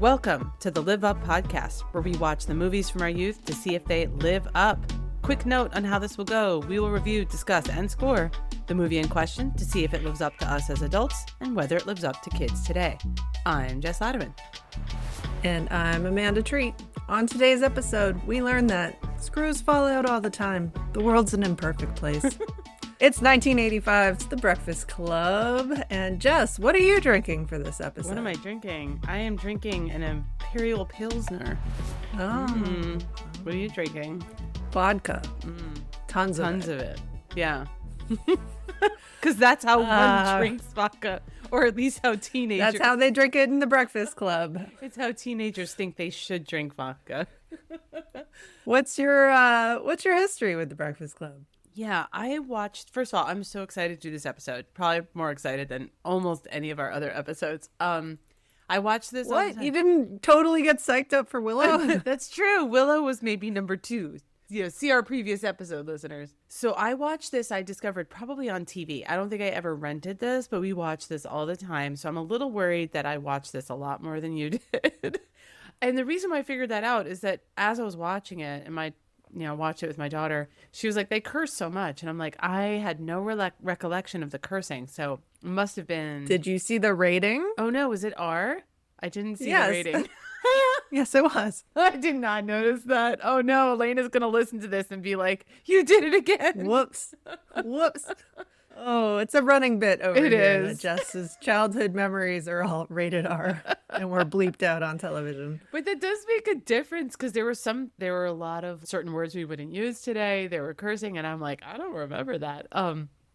Welcome to the Live Up podcast, where we watch the movies from our youth to see if they live up. Quick note on how this will go. We will review, discuss, and score the movie in question to see if it lives up to us as adults and whether it lives up to kids today. I'm Jess Latterman. And I'm Amanda Treat. On today's episode, we learn that screws fall out all the time. The world's an imperfect place. It's 1985's The Breakfast Club. And Jess, what are you drinking for this episode? What am I drinking? I am drinking an Imperial Pilsner. Oh. What are you drinking? Vodka. Tons of it. Yeah. Because that's how one drinks vodka. Or at least how teenagers... That's how they drink it in The Breakfast Club. It's how teenagers think they should drink vodka. What's your history with The Breakfast Club? Yeah, I watched... First of all, I'm so excited to do this episode. Probably more excited than almost any of our other episodes. I watched this... What? You didn't totally get psyched up for Willow? That's true. Willow was maybe number 2. See our previous episode, listeners. So I watched this, I discovered probably on TV. I don't think I ever rented this, but we watch this all the time. So I'm a little worried that I watched this a lot more than you did. And the reason why I figured that out is that as I was watching it, and watched it with my daughter, she was like, they curse so much. And I'm like, I had no recollection of the cursing. So it must have been... Did you see the rating? Oh no, was it R? I didn't see the rating. Yes, it was. I did not notice that. Oh no, Elena's going to listen to this and be like, you did it again. Whoops. Oh, it's a running bit over here. It is. Jess's childhood memories are all rated R and we're bleeped out on television. But that does make a difference because there were a lot of certain words we wouldn't use today. They were cursing and I'm like, I don't remember that.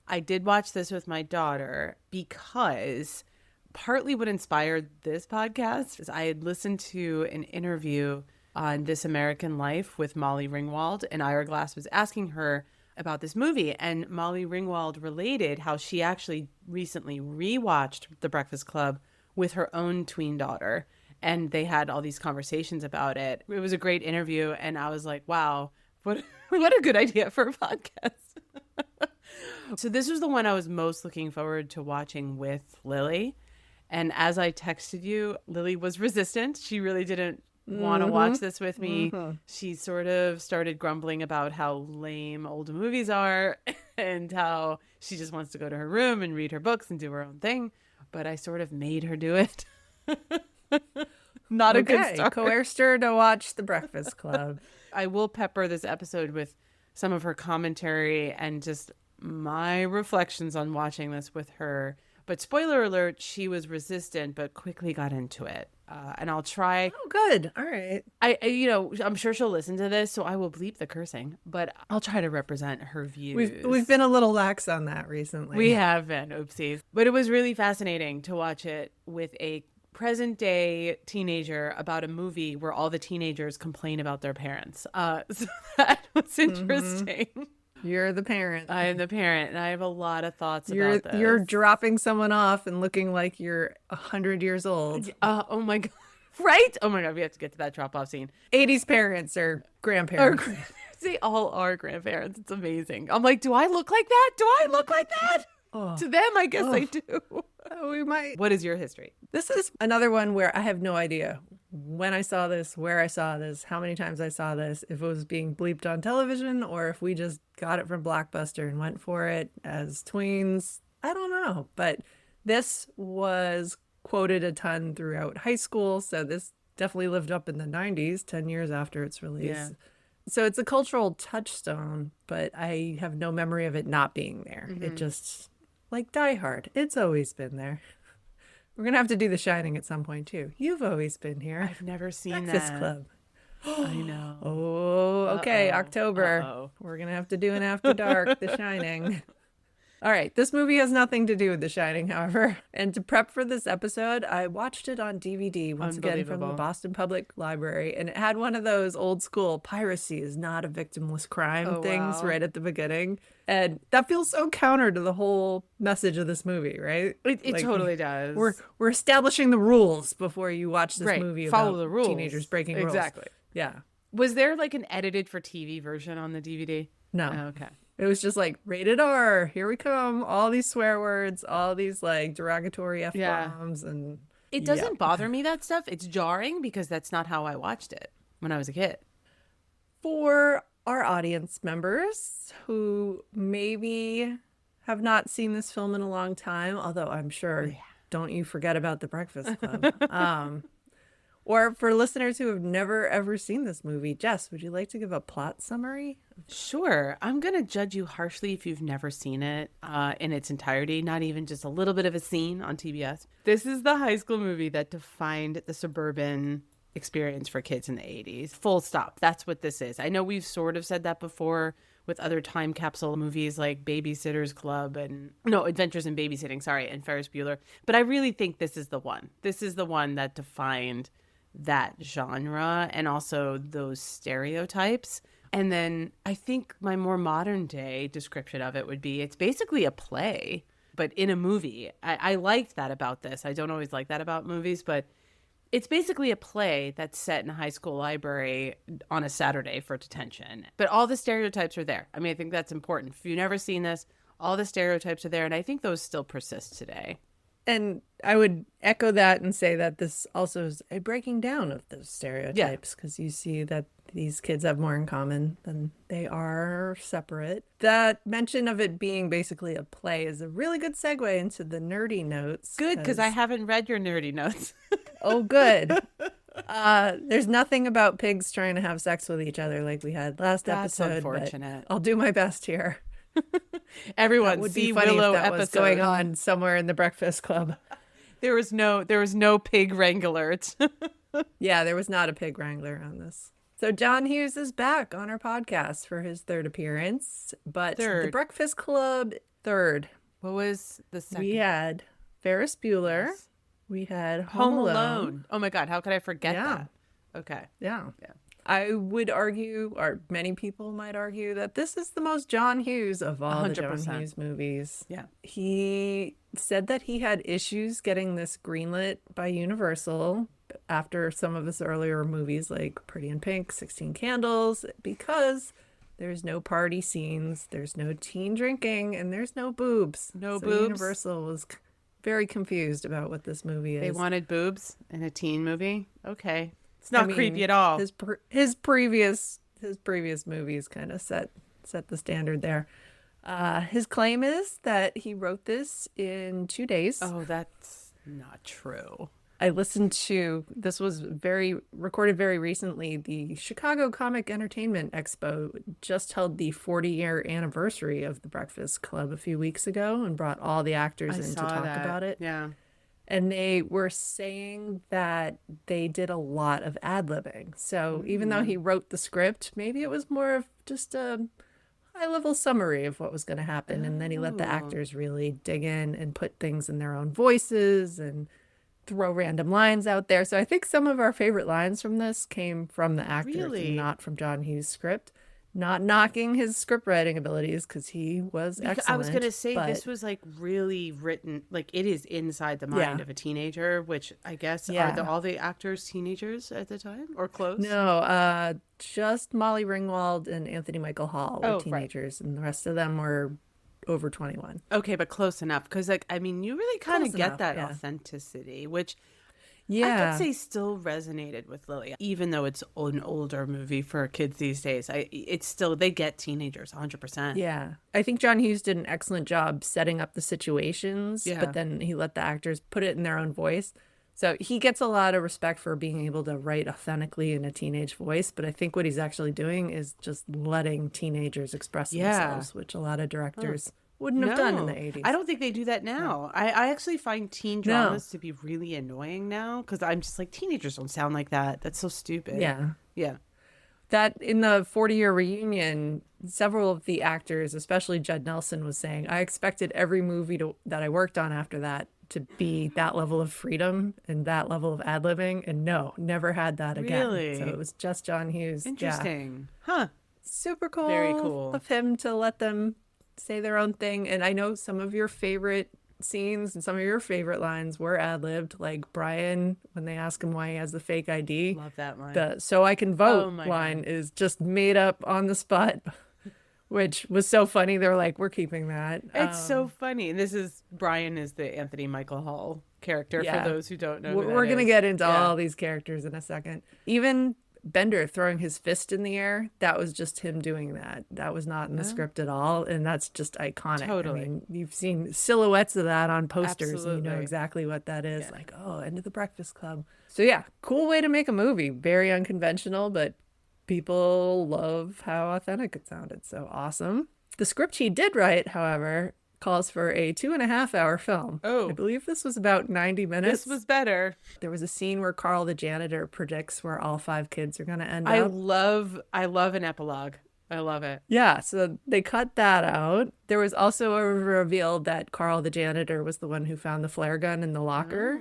I did watch this with my daughter because partly what inspired this podcast is I had listened to an interview on This American Life with Molly Ringwald, and Ira Glass was asking her about this movie, and Molly Ringwald related how she actually recently rewatched The Breakfast Club with her own tween daughter, and they had all these conversations about it. It was a great interview, and I was like, wow, what a good idea for a podcast. So this was the one I was most looking forward to watching with Lily. And as I texted you, Lily was resistant. She really didn't want to watch this with me. She sort of started grumbling about how lame old movies are and how she just wants to go to her room and read her books and do her own thing. But I sort of made her do it. Not a good start. Coerced her to watch The Breakfast Club. I will pepper this episode with some of her commentary and just my reflections on watching this with her. But spoiler alert, she was resistant, but quickly got into it. And I'll try. Oh, good. All right. I'm sure she'll listen to this, so I will bleep the cursing. But I'll try to represent her views. We've been a little lax on that recently. We have been. Oopsies. But it was really fascinating to watch it with a present day teenager about a movie where all the teenagers complain about their parents. So that was interesting. You're the parent. I am the parent, and I have a lot of thoughts about this. You're dropping someone off and looking like you're 100 years old. Oh my God. Right? Oh my God, we have to get to that drop-off scene. 80s parents or grandparents. They all are grandparents. It's amazing. I'm like, do I look like that? Do I look like that? Oh. To them, I guess I do. We might. What is your history? This is another one where I have no idea when I saw this, where I saw this, how many times I saw this, if it was being bleeped on television or if we just got it from Blockbuster and went for it as tweens. I don't know. But this was quoted a ton throughout high school. So this definitely lived up in the 90s, 10 years after its release. Yeah. So it's a cultural touchstone, but I have no memory of it not being there. It just, like Die Hard, it's always been there. We're going to have to do The Shining at some point, too. You've always been here. I've never seen Breakfast that. Club. I know. Oh, okay. October. We're going to have to do an After Dark, The Shining. All right. This movie has nothing to do with The Shining, however. And to prep for this episode, I watched it on DVD once again from the Boston Public Library. And it had one of those old school piracy is not a victimless crime things right at the beginning. And that feels so counter to the whole message of this movie, right? It totally does. We're establishing the rules before you watch this movie Follow about the rules. Teenagers breaking rules. Exactly. Yeah. Was there like an edited for TV version on the DVD? No. Oh, okay. It was just like rated R. Here we come. All these swear words, all these like derogatory F-bombs. And It Yep. doesn't bother me, that stuff. It's jarring because that's not how I watched it when I was a kid. For our audience members who maybe have not seen this film in a long time, although I'm sure Yeah. don't you forget about The Breakfast Club. Or for listeners who have never ever seen this movie, Jess, would you like to give a plot summary? Sure. I'm going to judge you harshly if you've never seen it in its entirety, not even just a little bit of a scene on TBS. This is the high school movie that defined the suburban experience for kids in the 80s. Full stop. That's what this is. I know we've sort of said that before with other time capsule movies like Babysitter's Club and no, Adventures in Babysitting, sorry, and Ferris Bueller. But I really think this is the one. This is the one that defined that genre and also those stereotypes. And then I think my more modern day description of it would be it's basically a play, but in a movie. I liked that about this. I don't always like that about movies, but it's basically a play that's set in a high school library on a Saturday for detention. But all the stereotypes are there. I mean, I think that's important. If you've never seen this, all the stereotypes are there. And I think those still persist today. And I would echo that and say that this also is a breaking down of those stereotypes because you see that these kids have more in common than they are separate. That mention of it being basically a play is a really good segue into the nerdy notes. Good, because I haven't read your nerdy notes. Oh, good. There's nothing about pigs trying to have sex with each other like we had last That's episode. unfortunate. I'll do my best here. Everyone, Would see be funny Willow if that episode. was going on somewhere in the Breakfast Club. There was no pig wrangler. Yeah, there was not a pig wrangler on this. So John Hughes is back on our podcast for his third appearance, but The Third. Breakfast Club third. What was the second? We had Ferris Bueller. Yes. We had Home Alone. Oh my God, how could I forget Yeah. that? Okay. Yeah. Yeah. I would argue, or many people might argue, that this is the most John Hughes of all the John 100%. Hughes movies. Yeah. He said that he had issues getting this greenlit by Universal after some of his earlier movies like Pretty in Pink, 16 Candles, because there's no party scenes, there's no teen drinking, and there's no boobs. No So boobs? Universal was very confused about what this movie is. They wanted boobs in a teen movie? Okay. It's not I mean, creepy at all. His previous movies kind of set the standard there. His claim is that he wrote this in 2 days. Oh, that's not true. I listened to this was recorded very recently. The Chicago Comic Entertainment Expo just held the 40-year anniversary of the Breakfast Club a few weeks ago and brought all the actors in to talk about it. Yeah. And they were saying that they did a lot of ad-libbing. So even though he wrote the script, maybe it was more of just a high-level summary of what was going to happen. And then he let the actors really dig in and put things in their own voices and throw random lines out there. So I think some of our favorite lines from this came from the actors Really? and not from John Hughes' script. Not knocking his script writing abilities because he was excellent. I was going to say but this was like really written, like it is inside the mind Yeah. of a teenager, which I guess Yeah. are all the actors teenagers at the time or close? No, just Molly Ringwald and Anthony Michael Hall were Oh, right. teenagers, and the rest of them were over 21. Okay, but close enough. Because, like, I mean, you really kind of Close get enough, that yeah. authenticity, which I Yeah. could say still resonated with Lily, even though it's an older movie for kids these days. It's still, they get teenagers 100%. Yeah. I think John Hughes did an excellent job setting up the situations, Yeah. but then he let the actors put it in their own voice. So he gets a lot of respect for being able to write authentically in a teenage voice, but I think what he's actually doing is just letting teenagers express Yeah. themselves, which a lot of directors wouldn't have done in the No, 80s. I don't think they do that now. I actually find teen dramas to be really annoying now because I'm just like, teenagers don't sound like that. That's so stupid. Yeah. Yeah. That in the 40-year reunion, several of the actors, especially Judd Nelson, was saying, I expected every movie that I worked on after that to be that level of freedom and that level of ad-libbing. And no, never had that again. Really? So it was just John Hughes. Yeah. Interesting. Huh. Super cool. Very cool. Of him to let them say their own thing. And I know some of your favorite scenes and some of your favorite lines were ad-libbed, like Brian, when they ask him why he has the fake ID. Love that line. The "so I can vote" Oh my line God. is just made up on the spot, which was so funny. They're like, we're keeping that. It's so funny. And this is Brian is the Anthony Michael Hall character for Yeah. those who don't know who We're that going to is. get into Yeah. all these characters in a second. Even Bender throwing his fist in the air, that was just him doing that. That was not in the Oh, script at all. And that's just iconic. I totally. mean, you've seen silhouettes of that on posters and you know Absolutely. exactly what that is. Yeah. Like, oh, End of the Breakfast Club. So, yeah, cool way to make a movie. Very unconventional, but people love how authentic it sounded. So awesome. The script he did write, however, calls for a 2.5 hour film. I Oh, believe this was about 90 this minutes. was better. There was a scene where Carl the janitor predicts where all 5 kids are going to end I up. love an epilogue. I love it. Yeah, so they cut that out. There was also a reveal that Carl the janitor was the one who found the flare gun in the locker.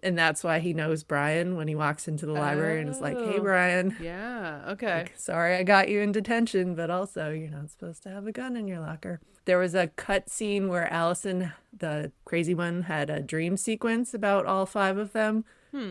And that's why he knows Brian when he walks into the library and is like, hey, Oh, Brian, yeah. Okay. sorry I got you in detention, but also you're not supposed to have a gun in your locker. There was a cut scene where Allison, the crazy one, had a dream sequence about all 5 of them.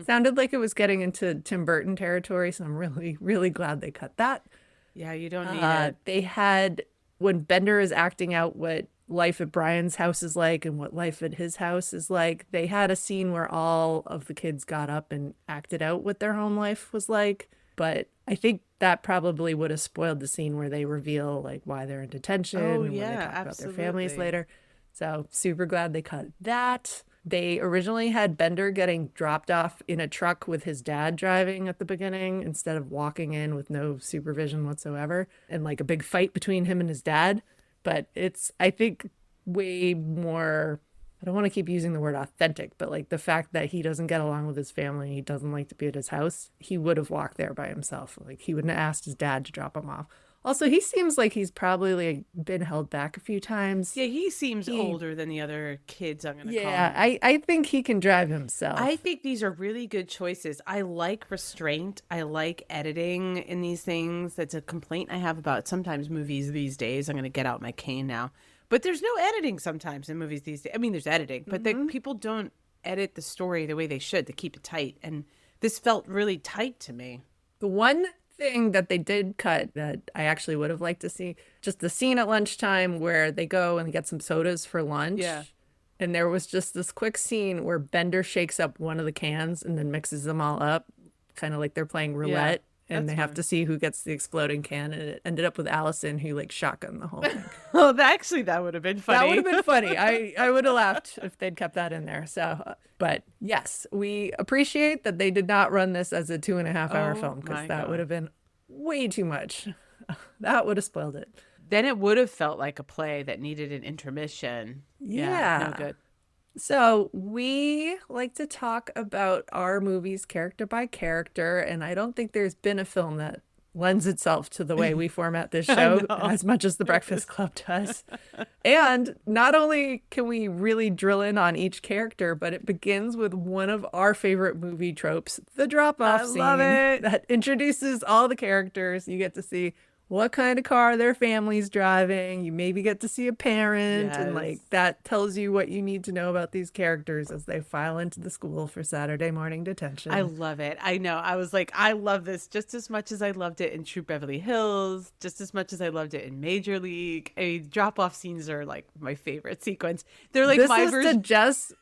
Sounded like it was getting into Tim Burton territory, so I'm really, really glad they cut that. Yeah, you don't need it. They had, when Bender is acting out what life at Brian's house is like and what life at his house is like, they had a scene where all of the kids got up and acted out what their home life was like. But I think that probably would have spoiled the scene where they reveal like why they're in detention Oh, and when they yeah, talk about their families absolutely. later. So super glad they cut that. They originally had Bender getting dropped off in a truck with his dad driving at the beginning instead of walking in with no supervision whatsoever and like a big fight between him and his dad. But it's, I think, way more, I don't want to keep using the word authentic, but like the fact that he doesn't get along with his family, he doesn't like to be at his house, he would have walked there by himself. Like he wouldn't have asked his dad to drop him off. Also, he seems like he's probably like been held back a few times. Yeah, he seems He, older than the other kids, I'm going to call yeah, him. I think he can drive I himself. think these are really good choices. I like restraint. I like editing in these things. That's a complaint I have about sometimes movies these days. I'm going to get out my cane now. But there's no editing sometimes in movies these days. I mean, there's editing, but people don't edit the story the way they should to keep it tight. And this felt really tight to me. The one thing that they did cut that I actually would have liked to see, just the scene at lunchtime where they go and get some sodas for lunch. Yeah. And there was just this quick scene where Bender shakes up one of the cans and then mixes them all up, kind of like they're playing roulette. And That's they have fun. to see who gets the exploding can. And it ended up with Allison, who like shotgunned the whole thing. Oh, actually, that would have been That would funny. have been funny. I would have laughed if they'd kept that in there. So, but yes, we appreciate that they did not run this as a 2.5 hour Oh film because my that would God. have been way too much. That would have spoiled it. Then it would have felt like a play that needed an intermission. Yeah, no Yeah. good. So we like to talk about our movies character by character, and I don't think there's been a film that lends itself to the way we format this I show know. as much as The Breakfast Club does. And not only can we really drill in on each character, but it begins with one of our favorite movie tropes, the drop-off I scene love it. that introduces all the characters. You get to see what kind of car their family's driving. You maybe get to see a parent, and Yes. like that tells you what you need to know about these characters as they file into the school for Saturday morning detention. I love it. I know. I was like, I love this just as much as I loved it in True Beverly Hills, just as much as I loved it in Major League. I mean, drop off scenes are like my favorite sequence. They're like This my is to version. Jess,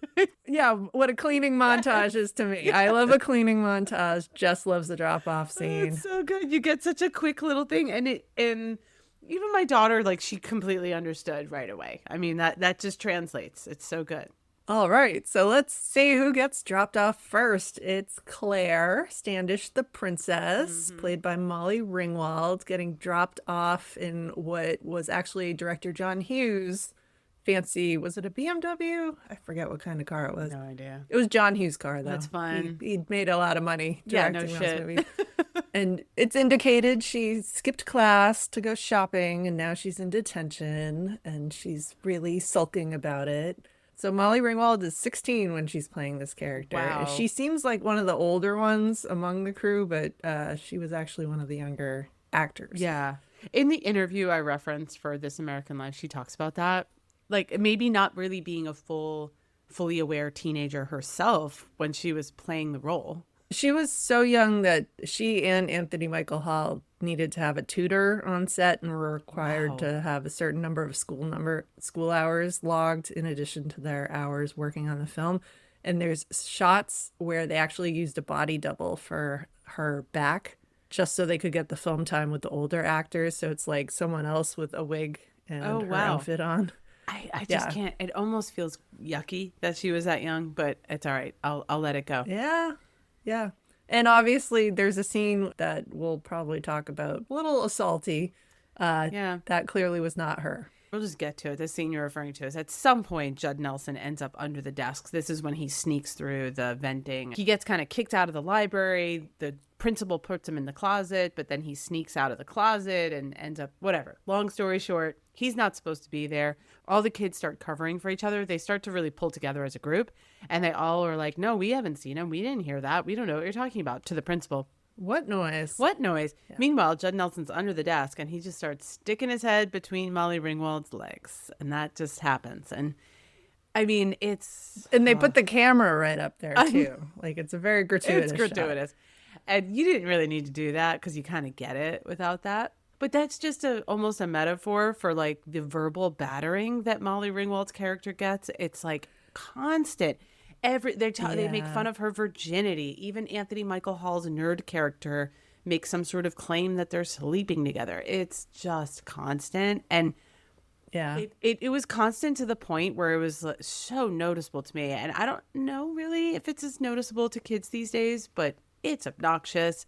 yeah, what a cleaning montage is to me. I love a cleaning montage. Jess loves the drop off scene. It's so good. You get such a quick little thing, and even my daughter, like she completely understood right away. I mean that just translates. It's so good. All right, so let's see who gets dropped off first. It's Claire Standish, the princess, played by Molly Ringwald, getting dropped off in what was actually director John Hughes' fancy, was it a BMW? I forget what kind of car it was. No idea. It was John Hughes' car, though. That's fun. He'd made a lot of money Yeah, no directing those shit. movies. And it's indicated she skipped class to go shopping, and now she's in detention, and she's really sulking about it. So Molly Ringwald is 16 when she's playing this character. Wow. She seems like one of the older ones among the crew, but she was actually one of the younger actors. Yeah. In the interview I referenced for This American Life, she talks about that. Like maybe not really being a fully aware teenager herself when she was playing the role. She was so young that she and Anthony Michael Hall needed to have a tutor on set and were required Wow. to have a certain number of school hours logged in addition to their hours working on the film. And there's shots where they actually used a body double for her back just so they could get the film time with the older actors. So it's like someone else with a wig Oh, and her wow. outfit on. I just Yeah. can't. It almost feels yucky that she was that young, but it's all right. I'll let it go. Yeah. Yeah. And obviously, there's a scene that we'll probably talk about, a little assaulty. Yeah. That clearly was not her. We'll just get to it. The scene you're referring to is at some point, Judd Nelson ends up under the desks. This is when he sneaks through the venting. He gets kind of kicked out of the library. The principal puts him in the closet, but then he sneaks out of the closet and ends up, whatever. Long story short, he's not supposed to be there. All the kids start covering for each other. They start to really pull together as a group. And they all are like, no, we haven't seen him. We didn't hear that. We don't know what you're talking about, to the principal. What noise? What noise? Yeah. Meanwhile, Judd Nelson's under the desk and he just starts sticking his head between Molly Ringwald's legs. And that just happens. And I mean, it's. And they put the camera right up there, too. Like, it's a very gratuitous It's gratuitous. Shot. And you didn't really need to do that because you kind of get it without that. But that's just almost a metaphor for like the verbal battering that Molly Ringwald's character gets. It's like constant. They make fun of her virginity. Even Anthony Michael Hall's nerd character makes some sort of claim that they're sleeping together. It's just constant. And yeah, it was constant to the point where it was so noticeable to me. And I don't know really if it's as noticeable to kids these days, but it's obnoxious.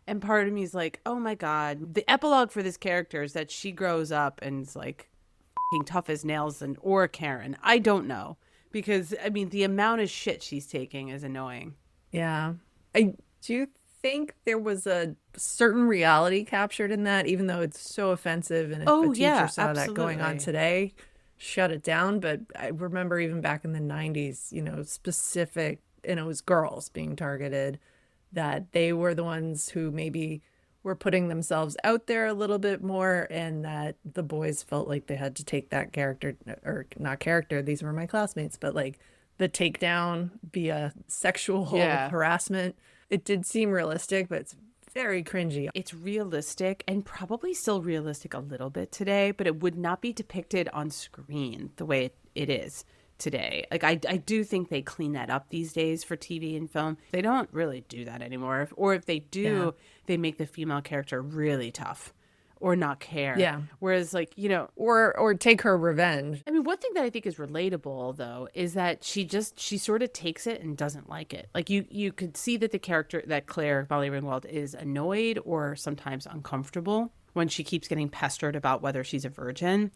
And part of me is like, oh my God, the epilogue for this character is that she grows up and is like f***ing tough as nails or Karen. I don't know. Because, I mean, the amount of shit she's taking is annoying. Yeah. I do think there was a certain reality captured in that, even though it's so offensive. And if a teacher saw that going on today, shut it down. But I remember even back in the 90s, specific, and it was girls being targeted, that they were the ones who maybe were putting themselves out there a little bit more, and that the boys felt like they had to take that character, or not character, these were my classmates, but like the takedown via sexual harassment. It did seem realistic, but it's very cringy. It's realistic and probably still realistic a little bit today, but it would not be depicted on screen the way it is today. Like I do think they clean that up these days for TV and film. They don't really do that anymore. Or if they do, they make the female character really tough or not care. Yeah. Whereas like, or take her revenge. I mean, one thing that I think is relatable though is that she sort of takes it and doesn't like it. Like you could see that the character, that Claire, Molly Ringwald, is annoyed or sometimes uncomfortable when she keeps getting pestered about whether she's a virgin.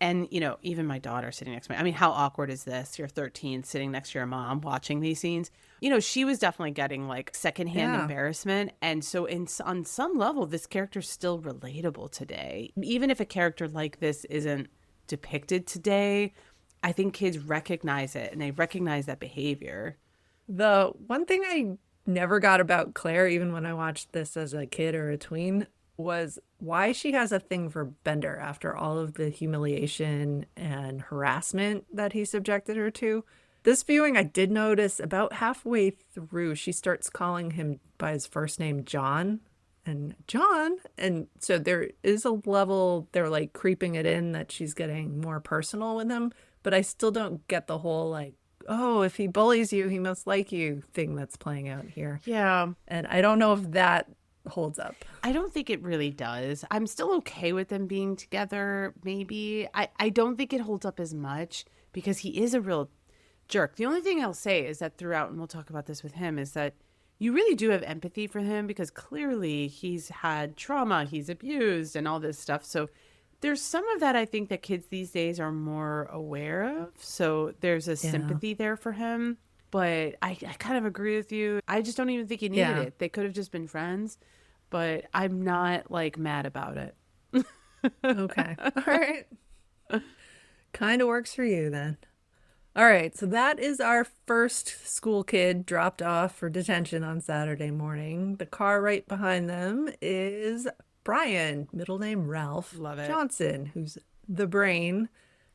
And, even my daughter sitting next to me, I mean, how awkward is this? You're 13 sitting next to your mom watching these scenes. She was definitely getting like secondhand embarrassment. And so on some level, this character's still relatable today. Even if a character like this isn't depicted today, I think kids recognize it and they recognize that behavior. The one thing I never got about Claire, even when I watched this as a kid or a tween, was why she has a thing for Bender after all of the humiliation and harassment that he subjected her to. This viewing, I did notice about halfway through, she starts calling him by his first name, John. And John. And so there is a level, they're like creeping it in that she's getting more personal with him. But I still don't get the whole like, oh, if he bullies you, he must like you thing that's playing out here. Yeah. And I don't know if that holds up. I don't think it really does. I'm still okay with them being together, maybe. I don't think it holds up as much because he is a real jerk. The only thing I'll say is that throughout, and we'll talk about this with him, is that you really do have empathy for him because clearly he's had trauma, he's abused and all this stuff. So there's some of that I think that kids these days are more aware of. So there's a sympathy there for him. But I kind of agree with you. I just don't even think he needed it. They could have just been friends. But I'm not like mad about it. Okay. All right. Kind of works for you then. All right. So that is our first school kid dropped off for detention on Saturday morning. The car right behind them is Brian, middle name Ralph Love it. Johnson, who's the brain,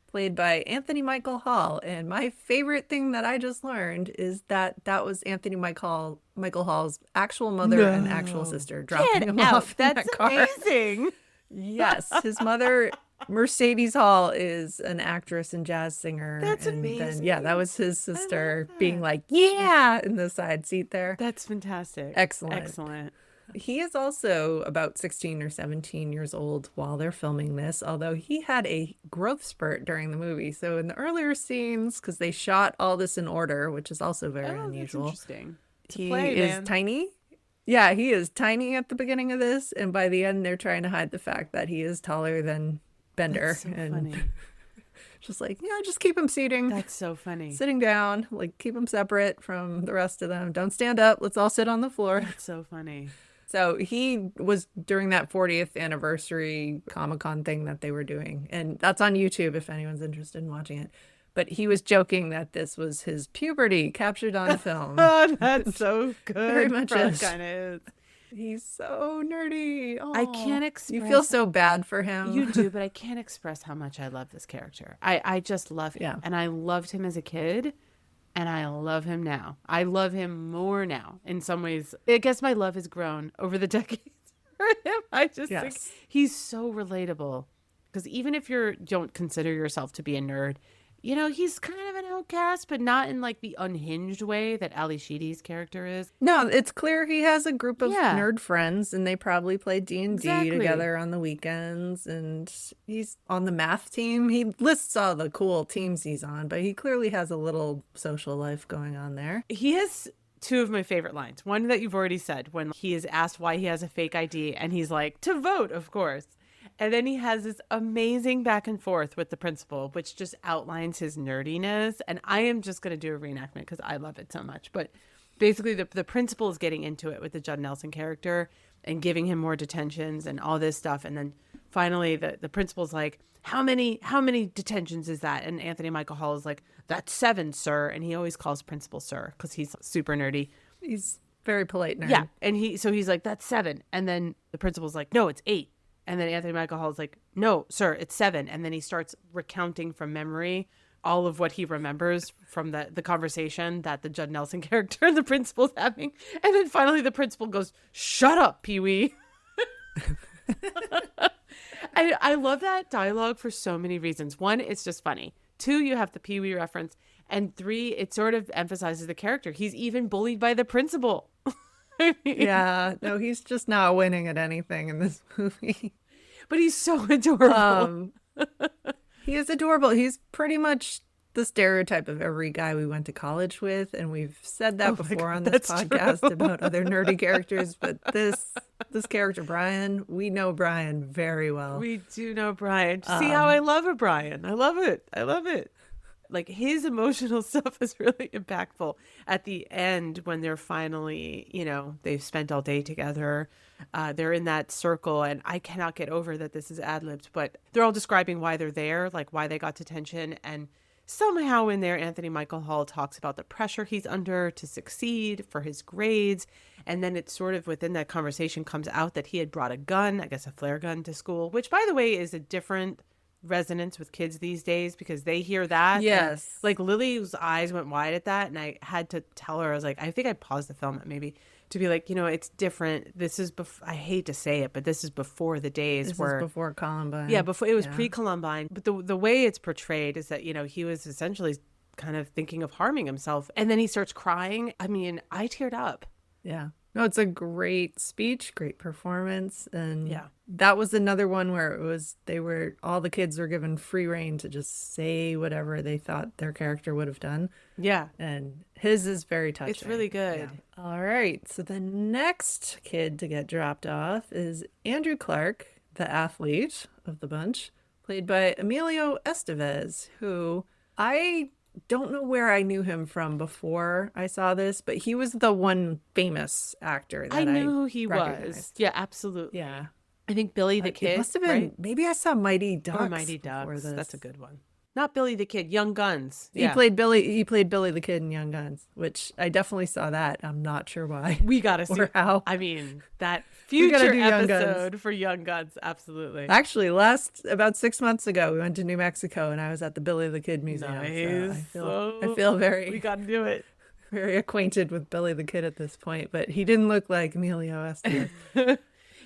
played by Anthony Michael Hall. And my favorite thing that I just learned is that was Anthony Michael Hall's actual mother and actual sister dropping him off in That's that car. amazing. Yes, his mother Mercedes Hall is an actress and jazz singer. That's And then, yeah, that amazing. was his I love sister being that. like, yeah, in the side seat there. That's fantastic. Excellent. Excellent. He is also about 16 or 17 years old while they're filming this, although he had a growth spurt during the movie. So in the earlier scenes, because they shot all this in order, which is also very Oh, that's unusual, interesting. To he play, is man. tiny. Yeah, he is tiny at the beginning of this, and by the end, they're trying to hide the fact that he is taller than That's Bender. so And funny. just like, yeah, just keep him That's so funny. sitting down, like keep him separate from the rest of them. Don't stand up. Let's all sit on the floor. That's so funny. So he was during that 40th anniversary Comic-Con thing that they were doing. And that's on YouTube if anyone's interested in watching it. But he was joking that this was his puberty captured on film. Oh, that's so good. Very much Probably is. kind of is. He's so nerdy. I Aw. can't You feel express. so bad for him. You do, but I can't express how much I love this character. I just love him. Yeah. And I loved him as a kid, and I love him now. I love him more now. In some ways, I guess my love has grown over the decades for him. I just think Yes. he's so relatable. Because even if you don't consider yourself to be a nerd, you know, he's kind of an outcast, but not in like the unhinged way that Ali Sheedy's character is. No, it's clear he has a group of Yeah. nerd friends, and they probably play D&D Exactly. together on the weekends, and he's on the math team. He lists all the cool teams he's on, but he clearly has a little social life going on there. He has two of my favorite lines. One that you've already said when he is asked why he has a fake ID, and he's like, to vote, of course. And then he has this amazing back and forth with the principal, which just outlines his nerdiness. And I am just going to do a reenactment because I love it so much. But basically, the principal is getting into it with the Judd Nelson character and giving him more detentions and all this stuff. And then finally, the principal's like, how many detentions is that? And Anthony Michael Hall is like, that's 7, sir. And he always calls principal sir because he's super nerdy. He's very polite nerd. Yeah. And he's like, that's 7. And then the principal's like, no, it's 8. And then Anthony Michael Hall is like, no, sir, it's 7. And then he starts recounting from memory all of what he remembers from the conversation that the Judd Nelson character and the principal's having. And then finally the principal goes, shut up, Pee-wee. I love that dialogue for so many reasons. 1, it's just funny. 2, you have the Pee-wee reference. And 3, it sort of emphasizes the character. He's even bullied by the principal. I mean, Yeah, no, he's just not winning at anything in this movie. but he's so adorable. He is adorable. He's pretty much the stereotype of every guy we went to college with, and we've said that before on this that's podcast true. about other nerdy characters. But this character, Brian, we know Brian very well. We do know Brian. See how I love a Brian. I love it. I love it. Like his emotional stuff is really impactful at the end when they're finally, you know, they've spent all day together. They're in that circle, and I cannot get over that this is ad-libbed, but they're all describing why they're there, like why they got detention. And somehow in there, Anthony Michael Hall talks about the pressure he's under to succeed for his grades. And then it's sort of within that conversation comes out that he had brought a gun, I guess a flare gun to school, which by the way is a different resonance with kids these days because they hear that. and, Yes. like Lily's eyes went wide at that. And I had to tell her, I was like, I think I paused the film maybe to be like, you know, it's different. This is, I hate to say it, but this is before the days This where is before Columbine. yeah, before it was Yeah. pre-Columbine, but the way it's portrayed is that, you know, he was essentially kind of thinking of harming himself, and then he starts crying. I mean, I teared up. Yeah. No, it's a great speech, great performance. And Yeah. that was another one where it was, all the kids were given free rein to just say whatever they thought their character would have done. Yeah, And his is very touching. it's really good. Yeah. All right. So the next kid to get dropped off is Andrew Clark, the athlete of the bunch, played by Emilio Estevez, who I don't know where I knew him from before I saw this, but he was the one famous actor that I knew who he was. recognized. Yeah, absolutely. Yeah. I think Billy the It Kid. must have been, right? maybe I saw Mighty Ducks. Or Mighty before Ducks. this. That's a good one. Not Billy the Kid. Young Guns. He Yeah. played Billy the Kid in Young Guns, which I definitely saw that. I'm not sure why We gotta see. or how. I mean, that We gotta future do Young Guns. episode for Young Guns. Absolutely. Actually, about 6 months ago, we went to New Mexico, and I was at the Billy the Kid Museum. Nice. So I feel We very, gotta do it. very acquainted with Billy the Kid at this point. But he didn't look like Emilio Estevez.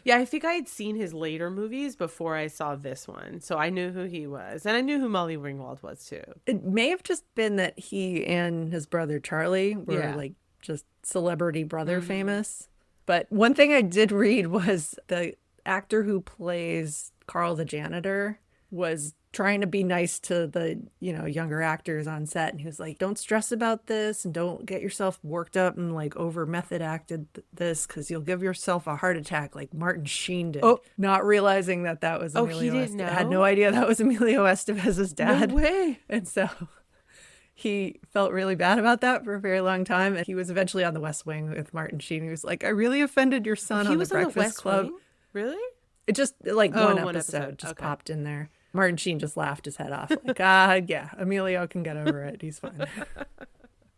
Yeah, I think I had seen his later movies before I saw this one. So I knew who he was. And I knew who Molly Ringwald was too. It may have just been that he and his brother Charlie were Yeah. like just celebrity brother Hmm. famous. But one thing I did read was the actor who plays Carl the janitor was trying to be nice to the, younger actors on set. And he was like, don't stress about this and don't get yourself worked up and like over method acted this because you'll give yourself a heart attack like Martin Sheen did. Oh, Not realizing that that was oh, he Emilio didn't Estevez. Had no know? idea that was Emilio Estevez's No dad. way. And so he felt really bad about that for a very long time. And he was eventually on The West Wing with Martin Sheen. He was like, I really offended your son He on The was on the Breakfast West Club. Wing? Really? It just like Oh, one one episode episode. just Okay. popped in there. Martin Sheen just laughed his head off. Like, yeah, Emilio can get over it. He's fine.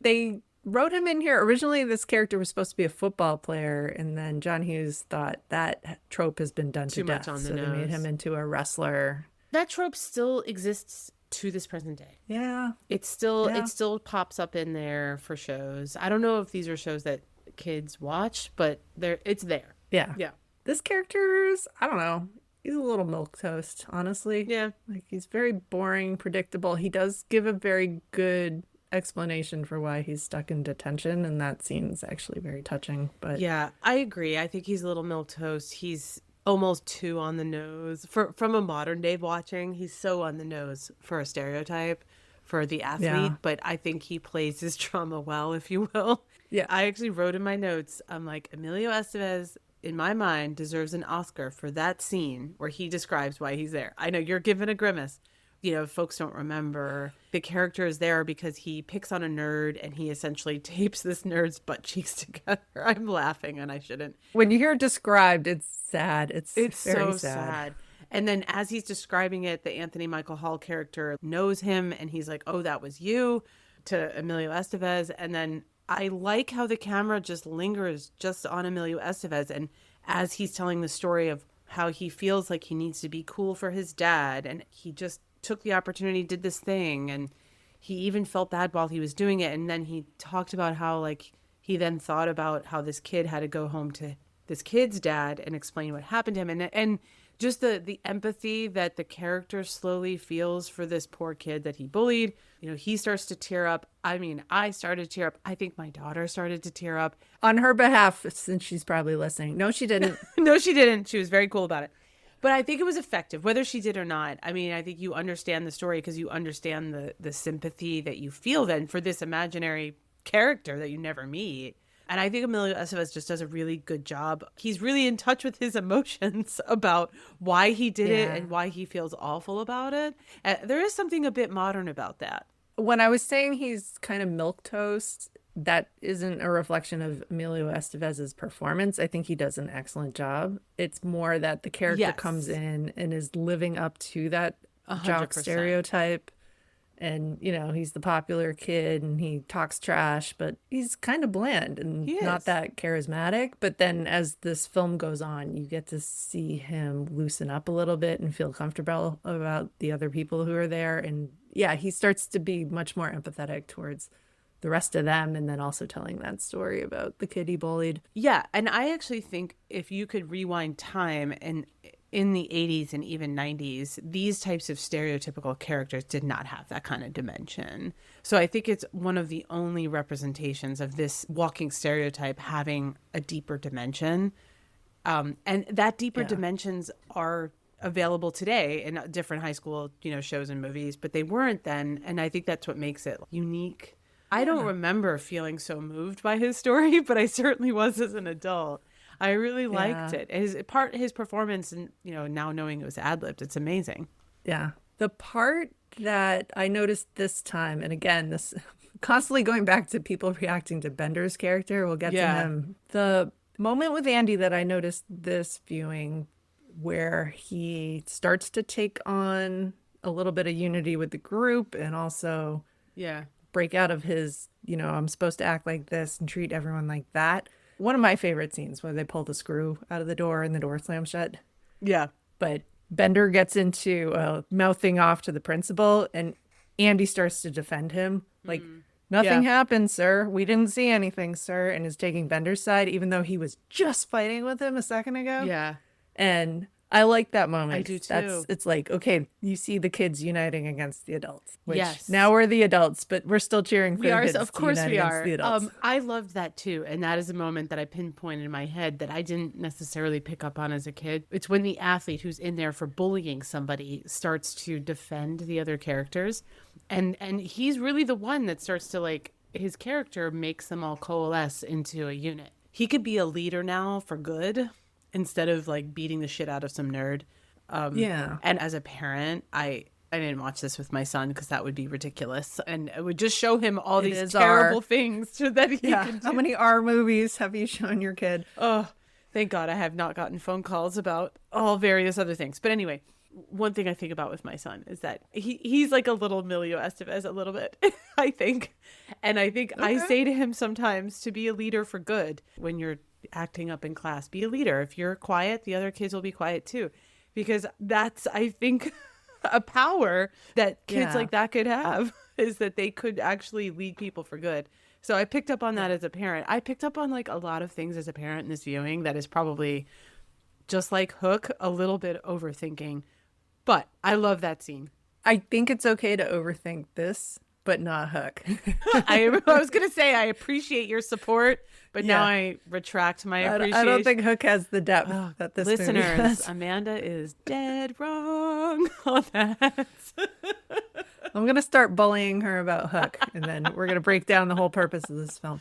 They wrote him in here. Originally, this character was supposed to be a football player, and then John Hughes thought that trope has been done to Too much death. on the So they made him nose. into a wrestler. That trope still exists to this present day. Yeah, It yeah, still pops up in there for shows. I don't know if these are shows that kids watch, but it's there. yeah. Yeah. This character's, I don't know, he's a little milquetoast, honestly. Yeah. Like, he's very boring, predictable. He does give a very good explanation for why he's stuck in detention, and that scene's actually very touching. But Yeah, I agree. I think he's a little milquetoast. He's almost too on the nose. From a modern day watching, he's so on the nose for a stereotype for the athlete, yeah, but I think he plays his trauma well, if you will. yeah. I actually wrote in my notes, I'm like, Emilio Estevez, in my mind, deserves an Oscar for that scene where he describes why he's there. I know you're giving a grimace. Folks don't remember. The character is there because he picks on a nerd and he essentially tapes this nerd's butt cheeks together. I'm laughing and I shouldn't. When you hear it described, it's sad. It's It's very so sad. sad. And then as he's describing it, the Anthony Michael Hall character knows him and he's like, oh, that was you to Emilio Estevez. And then I like how the camera just lingers just on Emilio Estevez. And as he's telling the story of how he feels like he needs to be cool for his dad and he just took the opportunity, did this thing. And he even felt bad while he was doing it. And then he talked about how like he then thought about how this kid had to go home to this kid's dad and explain what happened to him and just the empathy that the character slowly feels for this poor kid that he bullied. He starts to tear up. I mean, I started to tear up. I think my daughter started to tear up. On her behalf, since she's probably listening. No, she didn't. No, she didn't. She was very cool about it. But I think it was effective, whether she did or not. I mean, I think you understand the story because you understand the sympathy that you feel then for this imaginary character that you never meet. And I think Emilio Estevez just does a really good job. He's really in touch with his emotions about why he did it Yeah. and why he feels awful about it. There is something a bit modern about that. When I was saying he's kind of milquetoast, that isn't a reflection of Emilio Estevez's performance. I think he does an excellent job. It's more that the character comes Yes, in and is living up to that jock 100%. stereotype. And, he's the popular kid and he talks trash, but he's kind of bland and He not is. that charismatic. But then as this film goes on, you get to see him loosen up a little bit and feel comfortable about the other people who are there. And yeah, he starts to be much more empathetic towards the rest of them and then also telling that story about the kid he bullied. Yeah, and I actually think if you could rewind time and in the 80s and even 90s, these types of stereotypical characters did not have that kind of dimension. So I think it's one of the only representations of this walking stereotype having a deeper dimension. And that deeper Yeah. dimensions are available today in different high school, shows and movies, but they weren't then. And I think that's what makes it unique. I don't Yeah. remember feeling so moved by his story, but I certainly was as an adult. I really liked Yeah. it. His performance, and now knowing it was ad libbed, it's amazing. Yeah. The part that I noticed this time, and again, this constantly going back to people reacting to Bender's character, we'll get to Yeah. him. The moment with Andy that I noticed this viewing, where he starts to take on a little bit of unity with the group and also Yeah. break out of his, I'm supposed to act like this and treat everyone like that. One of my favorite scenes where they pull the screw out of the door and the door slams shut. Yeah. But Bender gets into mouthing off to the principal, and Andy starts to defend him. Like, nothing Yeah. happened, sir. We didn't see anything, sir. And is taking Bender's side, even though he was just fighting with him a second ago. Yeah. And I like that moment. I do too. It's like, okay, you see the kids uniting against the adults, which Yes. now we're the adults, but we're still cheering for We the are, kids of to course unite we against are. the adults. I loved that too, and that is a moment that I pinpointed in my head that I didn't necessarily pick up on as a kid. It's when the athlete who's in there for bullying somebody starts to defend the other characters, and he's really the one that starts to like his character makes them all coalesce into a unit. He could be a leader now for good instead of like beating the shit out of some nerd. Yeah. And as a parent, I didn't watch this with my son because that would be ridiculous, and it would just show him all these terrible things so that he can do. How many R movies have you shown your kid? Oh, thank God I have not gotten phone calls about all various other things. But anyway, one thing I think about with my son is that he's like a little Emilio Estevez a little bit, I think. And I think I say to him sometimes to be a leader for good when you're acting up in class. Be a leader. If you're quiet, the other kids will be quiet too. Because that's, I think, a power that kids like that could have is that they could actually lead people for good. So I picked up on that as a parent. I picked up on like a lot of things as a parent in this viewing that is probably just like Hook, a little bit overthinking. But I love that scene. I think it's okay to overthink this, but not Hook. I was going to say I appreciate your support, but now I retract my appreciation. I don't think Hook has the depth that this movie listeners, has. Amanda is dead wrong on that. I'm going to start bullying her about Hook, and then we're going to break down the whole purpose of this film.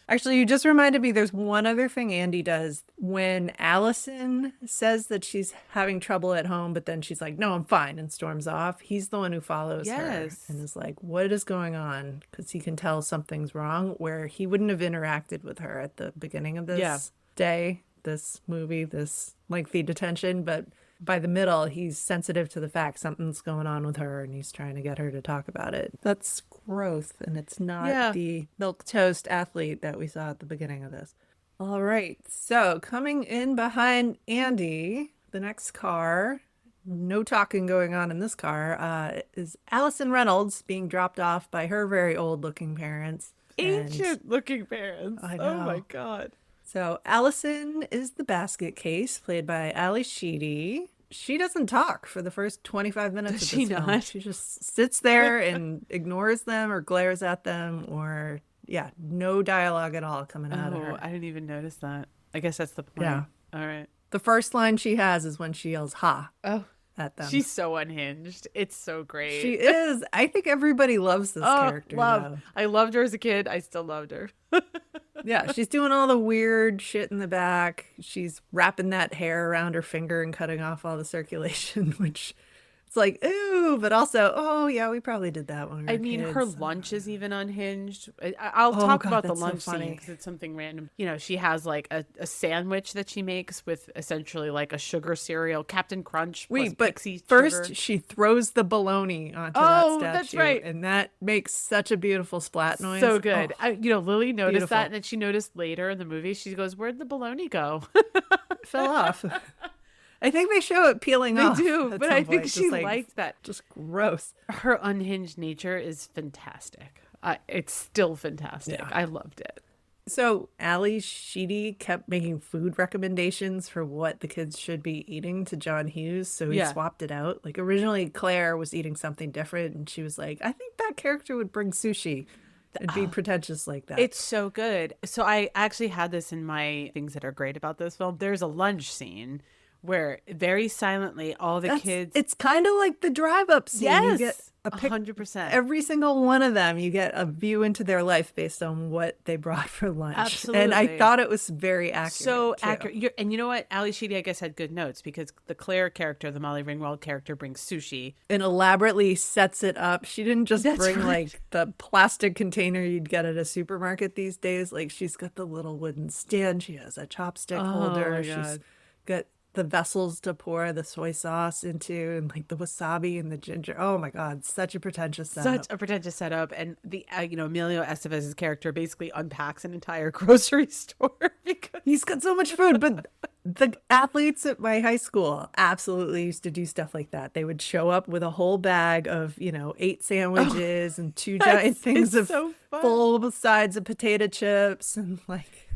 Actually, you just reminded me there's one other thing Andy does. When Allison says that she's having trouble at home, but then she's like, no, I'm fine, and storms off, he's the one who follows her and is like, what is going on? Because he can tell something's wrong, where he wouldn't have interacted with her at the beginning of this day, this movie, this lengthy detention. But by the middle, he's sensitive to the fact something's going on with her, and he's trying to get her to talk about it. That's growth, and it's not the milquetoast athlete that we saw at the beginning of this. All right, so coming in behind Andy, the next car, no talking going on in this car, is Allison Reynolds being dropped off by her very old-looking parents. Ancient-looking parents. I know. Oh, my God. So Allison is the basket case, played by Ali Sheedy. She doesn't talk for the first 25 minutes of this film. She just sits there and ignores them or glares at them, or no dialogue at all coming out of her. I didn't even notice that. I guess that's the point. Yeah. All right. The first line she has is when she yells "ha" at them. She's so unhinged. It's so great. She is. I think everybody loves this character. Though. I loved her as a kid. I still loved her. Yeah, she's doing all the weird shit in the back. She's wrapping that hair around her finger and cutting off all the circulation, which it's like, ooh, but also, oh, yeah, we probably did that when we were kids. Her lunch is even unhinged. I'll talk about the lunch so scene because it's something random. You know, she has like a sandwich that she makes with essentially like a sugar cereal, Captain Crunch. Wait, but first sugar. She throws the bologna onto that statue. That's right. And that makes such a beautiful splat noise. So good. Lily noticed beautiful. that, and then she noticed later in the movie, she goes, where'd the bologna go? It fell off. I think they show it peeling off. They do, but I think she liked that. Just gross. Her unhinged nature is fantastic. It's still fantastic. Yeah. I loved it. So Ali Sheedy kept making food recommendations for what the kids should be eating to John Hughes, so he swapped it out. Like originally Claire was eating something different, and she was like, I think that character would bring sushi. And be pretentious like that. It's so good. So I actually had this in my things that are great about this film. There's a lunch scene where very silently all the kids. It's kind of like the drive-up scene. Yes, you get 100%. Every single one of them, you get a view into their life based on what they brought for lunch. Absolutely. And I thought it was very accurate. So accurate. And you know what? Ali Sheedy, I guess, had good notes because the Claire character, the Molly Ringwald character, brings sushi. And elaborately sets it up. She didn't just bring like the plastic container you'd get at a supermarket these days. Like she's got the little wooden stand. She has a chopstick holder. She's got the vessels to pour the soy sauce into, and like the wasabi and the ginger. Oh my God, such a pretentious setup. And the Emilio Estevez's character basically unpacks an entire grocery store because he's got so much food. But the athletes at my high school absolutely used to do stuff like that. They would show up with a whole bag of 8 sandwiches and 2 giant things of full sides of potato chips and like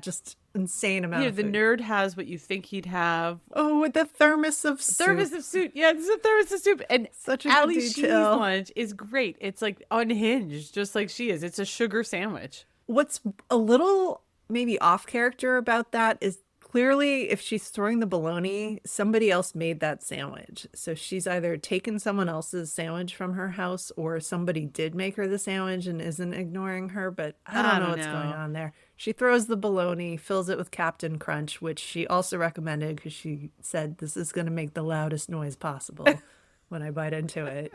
just insane amount You know, of the food. nerd has what you think he'd have. Oh, with the thermos of soup. Thermos of soup. Yeah, it's a thermos of soup. And Such a good Ali Sheedy's detail. lunch is great. It's like unhinged, just like she is. It's a sugar sandwich. What's a little maybe off character about that is clearly if she's throwing the bologna, somebody else made that sandwich. So she's either taken someone else's sandwich from her house or somebody did make her the sandwich and isn't ignoring her, but I don't know what's going on there. She throws the bologna, fills it with Captain Crunch, which she also recommended because she said this is going to make the loudest noise possible when I bite into it.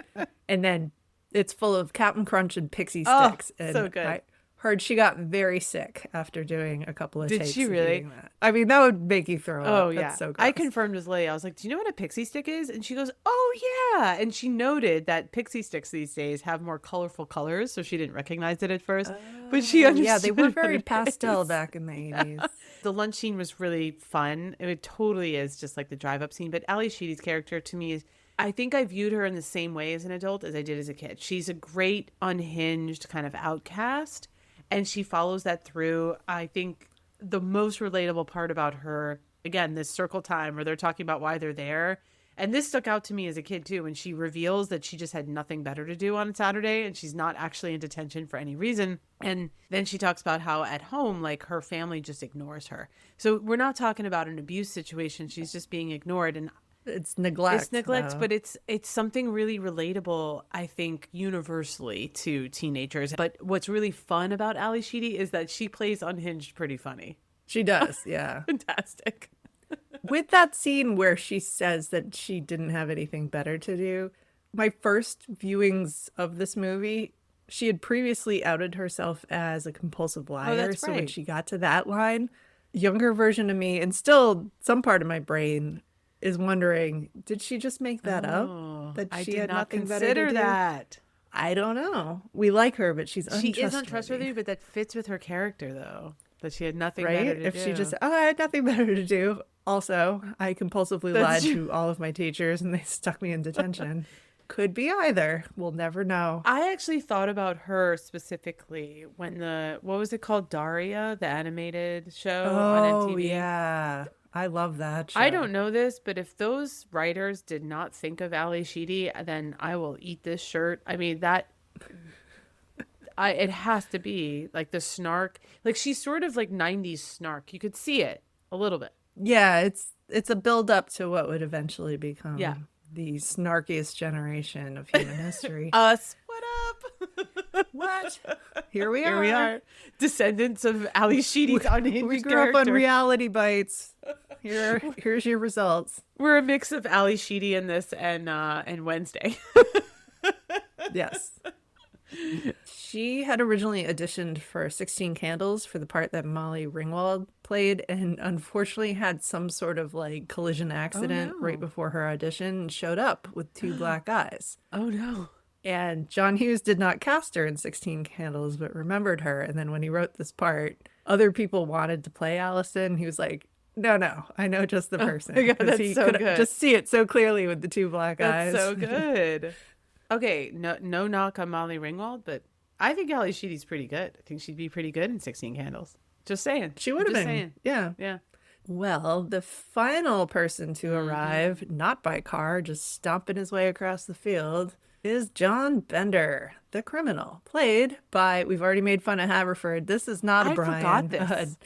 And then it's full of Captain Crunch and pixie Oh, sticks. And so good. I heard she got very sick after doing a couple of Did takes she of really? eating that. I mean, that would make you throw Oh up. yeah. That's so I gross. confirmed with Leigh. I was like, "Do you know what a pixie stick is?" And she goes, "Oh yeah." And she noted that pixie sticks these days have more colorful colors, so she didn't recognize it at first. But she understood. Yeah, they were what very it pastel is. back in the 80s. The lunch scene was really fun. It totally is just like the drive up scene. But Ali Sheedy's character to me is, I think I viewed her in the same way as an adult as I did as a kid. She's a great, unhinged kind of outcast, and she follows that through. I think the most relatable part about her, again, this circle time where they're talking about why they're there. And this stuck out to me as a kid too, when she reveals that she just had nothing better to do on Saturday and she's not actually in detention for any reason. And then she talks about how at home, like her family just ignores her. So we're not talking about an abuse situation. She's just being ignored. And It's neglect. it's neglect, though. but it's something really relatable, I think, universally to teenagers. But what's really fun about Ali Sheedy is that she plays unhinged pretty funny. She does, yeah. Fantastic. With that scene where she says that she didn't have anything better to do, my first viewings of this movie, she had previously outed herself as a compulsive liar. that's So when right. she got to that line, younger version of me, and still some part of my brain is wondering, did she just make that up? That I she did had not nothing better to consider do? that. I don't know. We like her, but she's She untrustworthy. is untrustworthy, but that fits with her character, though. That she had nothing Right? better to If do. she just, oh, I had nothing better to do. Also, I compulsively That's lied true. to all of my teachers and they stuck me in detention. Could be either. We'll never know. I actually thought about her specifically when what was it called? Daria, the animated show on MTV. Yeah. I love that show. I don't know this, but if those writers did not think of Ali Sheedy, then I will eat this shirt. I mean, it has to be like the snark. Like she's sort of like 90s snark. You could see it a little bit. Yeah, it's a build up to what would eventually become Yeah. the snarkiest generation of human history. Us. What up? What? Here we are. Here we are. Descendants of Ali Sheedy's unhinged We grew up on character. Reality Bites. Here's your results. We're a mix of Ali Sheedy in this and Wednesday. Yes. She had originally auditioned for 16 Candles for the part that Molly Ringwald played and unfortunately had some sort of like collision accident no. right before her audition and showed up with two black eyes. Oh no. And John Hughes did not cast her in 16 Candles, but remembered her. And then when he wrote this part, other people wanted to play Allison. He was like, no, I know just the person. my God, 'Cause that's he so could good. just see it so clearly with the two black eyes. That's so good. Okay, no knock on Molly Ringwald, but I think Ali Sheedy's pretty good. I think she'd be pretty good in 16 Candles. Just saying. She would have Just been. saying. Yeah. Yeah. Well, the final person to Mm-hmm. arrive, not by car, just stomping his way across the field, is John Bender, the criminal, played by, we've already made fun of Haverford. This is not a I Brian. forgot this.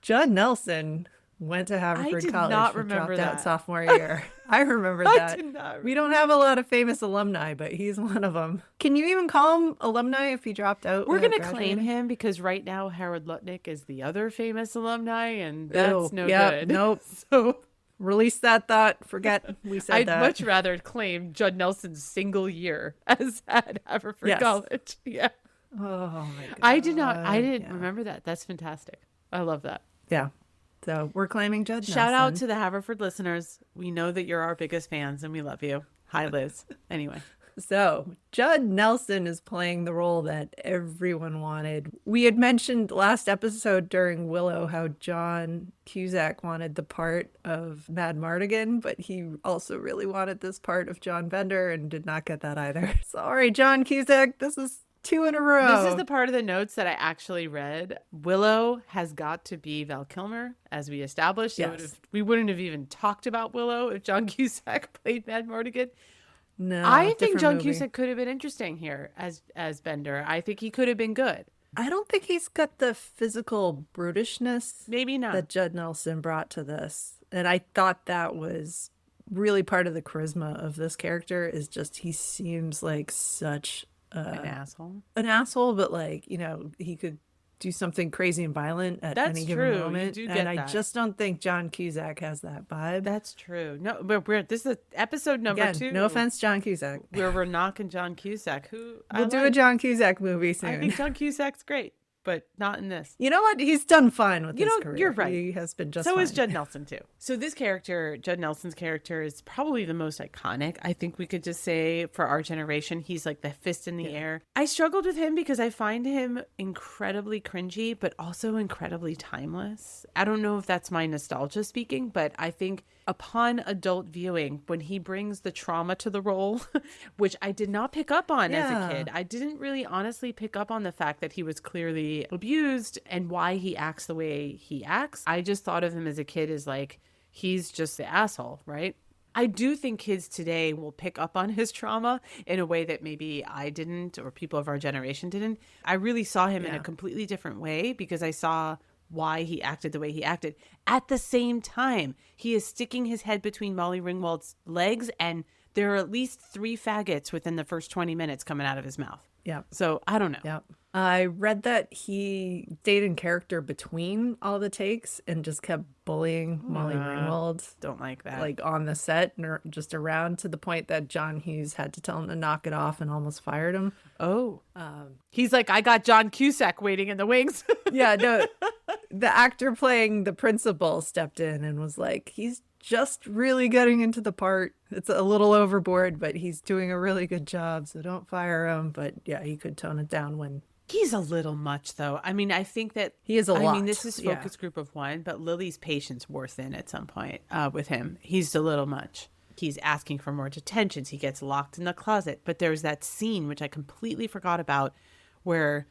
Judd Nelson went to Haverford did College, not but remember dropped out that. sophomore year. I remember I that. did not We don't have a lot of famous alumni, but he's one of them. Can you even call him alumni if he dropped out? We're without going to claim graduating? him because right now Harold Lutnick is the other famous alumni, and that's Oh, no yep, good. nope. So Release that thought. Forget we said I'd that. much rather claim Judd Nelson's single year as at Haverford Yes. College. Yeah. Oh my god. I didn't yeah. remember that. That's fantastic. I love that. Yeah. So we're claiming Judd Shout out Nelson. to the Haverford listeners. We know that you're our biggest fans and we love you. Hi, Liz. Anyway. So Judd Nelson is playing the role that everyone wanted. We had mentioned last episode during Willow how John Cusack wanted the part of Mad Mardigan, but he also really wanted this part of John Bender and did not get that either. Sorry, John Cusack. This is 2 in a row. This is the part of the notes that I actually read. Willow has got to be Val Kilmer, as we established. Yes. We wouldn't have even talked about Willow if John Cusack played Mad Mortigan. No, I think different John movie. Cusack could have been interesting here as Bender. I think he could have been good. I don't think he's got the physical brutishness Maybe not. that Judd Nelson brought to this. And I thought that was really part of the charisma of this character, is just he seems like such An asshole. an asshole, but like, you know, he could do something crazy and violent at That's any true. given You moment. do And get I that. just don't think John Cusack has that vibe. That's true. No, but this is episode number Again, 2. no offense, John Cusack. Where we're knocking John Cusack, who We'll do a John Cusack movie soon. I think John Cusack's great, but not in this. You know what? He's done fine with You his know, career. you're right. He has been just So fine. is Judd Nelson too. So this character, Judd Nelson's character, is probably the most iconic. I think we could just say for our generation, he's like the fist in the air. I struggled with him because I find him incredibly cringy, but also incredibly timeless. I don't know if that's my nostalgia speaking, but I think upon adult viewing, when he brings the trauma to the role, which I did not pick up on as a Yeah. kid, I didn't really honestly pick up on the fact that he was clearly abused and why he acts the way he acts. I just thought of him as a kid as like, he's just the asshole, right? I do think kids today will pick up on his trauma in a way that maybe I didn't or people of our generation didn't. I really saw him in a completely different way because I saw why he acted the way he acted. At the same time, he is sticking his head between Molly Ringwald's legs, and there are at least 3 faggots within the first 20 minutes coming out of his mouth. Yeah. So I don't know. Yeah. I read that he stayed in character between all the takes and just kept bullying Molly Ringwald, Don't like that. like on the set and just around, to the point that John Hughes had to tell him to knock it off and almost fired him. oh, he's like, I got John Cusack waiting in the wings. Yeah, no, the actor playing the principal stepped in and was like, he's just really getting into the part. It's a little overboard, but he's doing a really good job, so don't fire him. But yeah, he could tone it down when He's a little much, though. I mean, I think that he is a lot. I mean, this is Yeah. focus group of 1, but Lily's patience wore thin at some point with him. He's a little much. He's asking for more detentions. He gets locked in the closet. But there's that scene, which I completely forgot about, where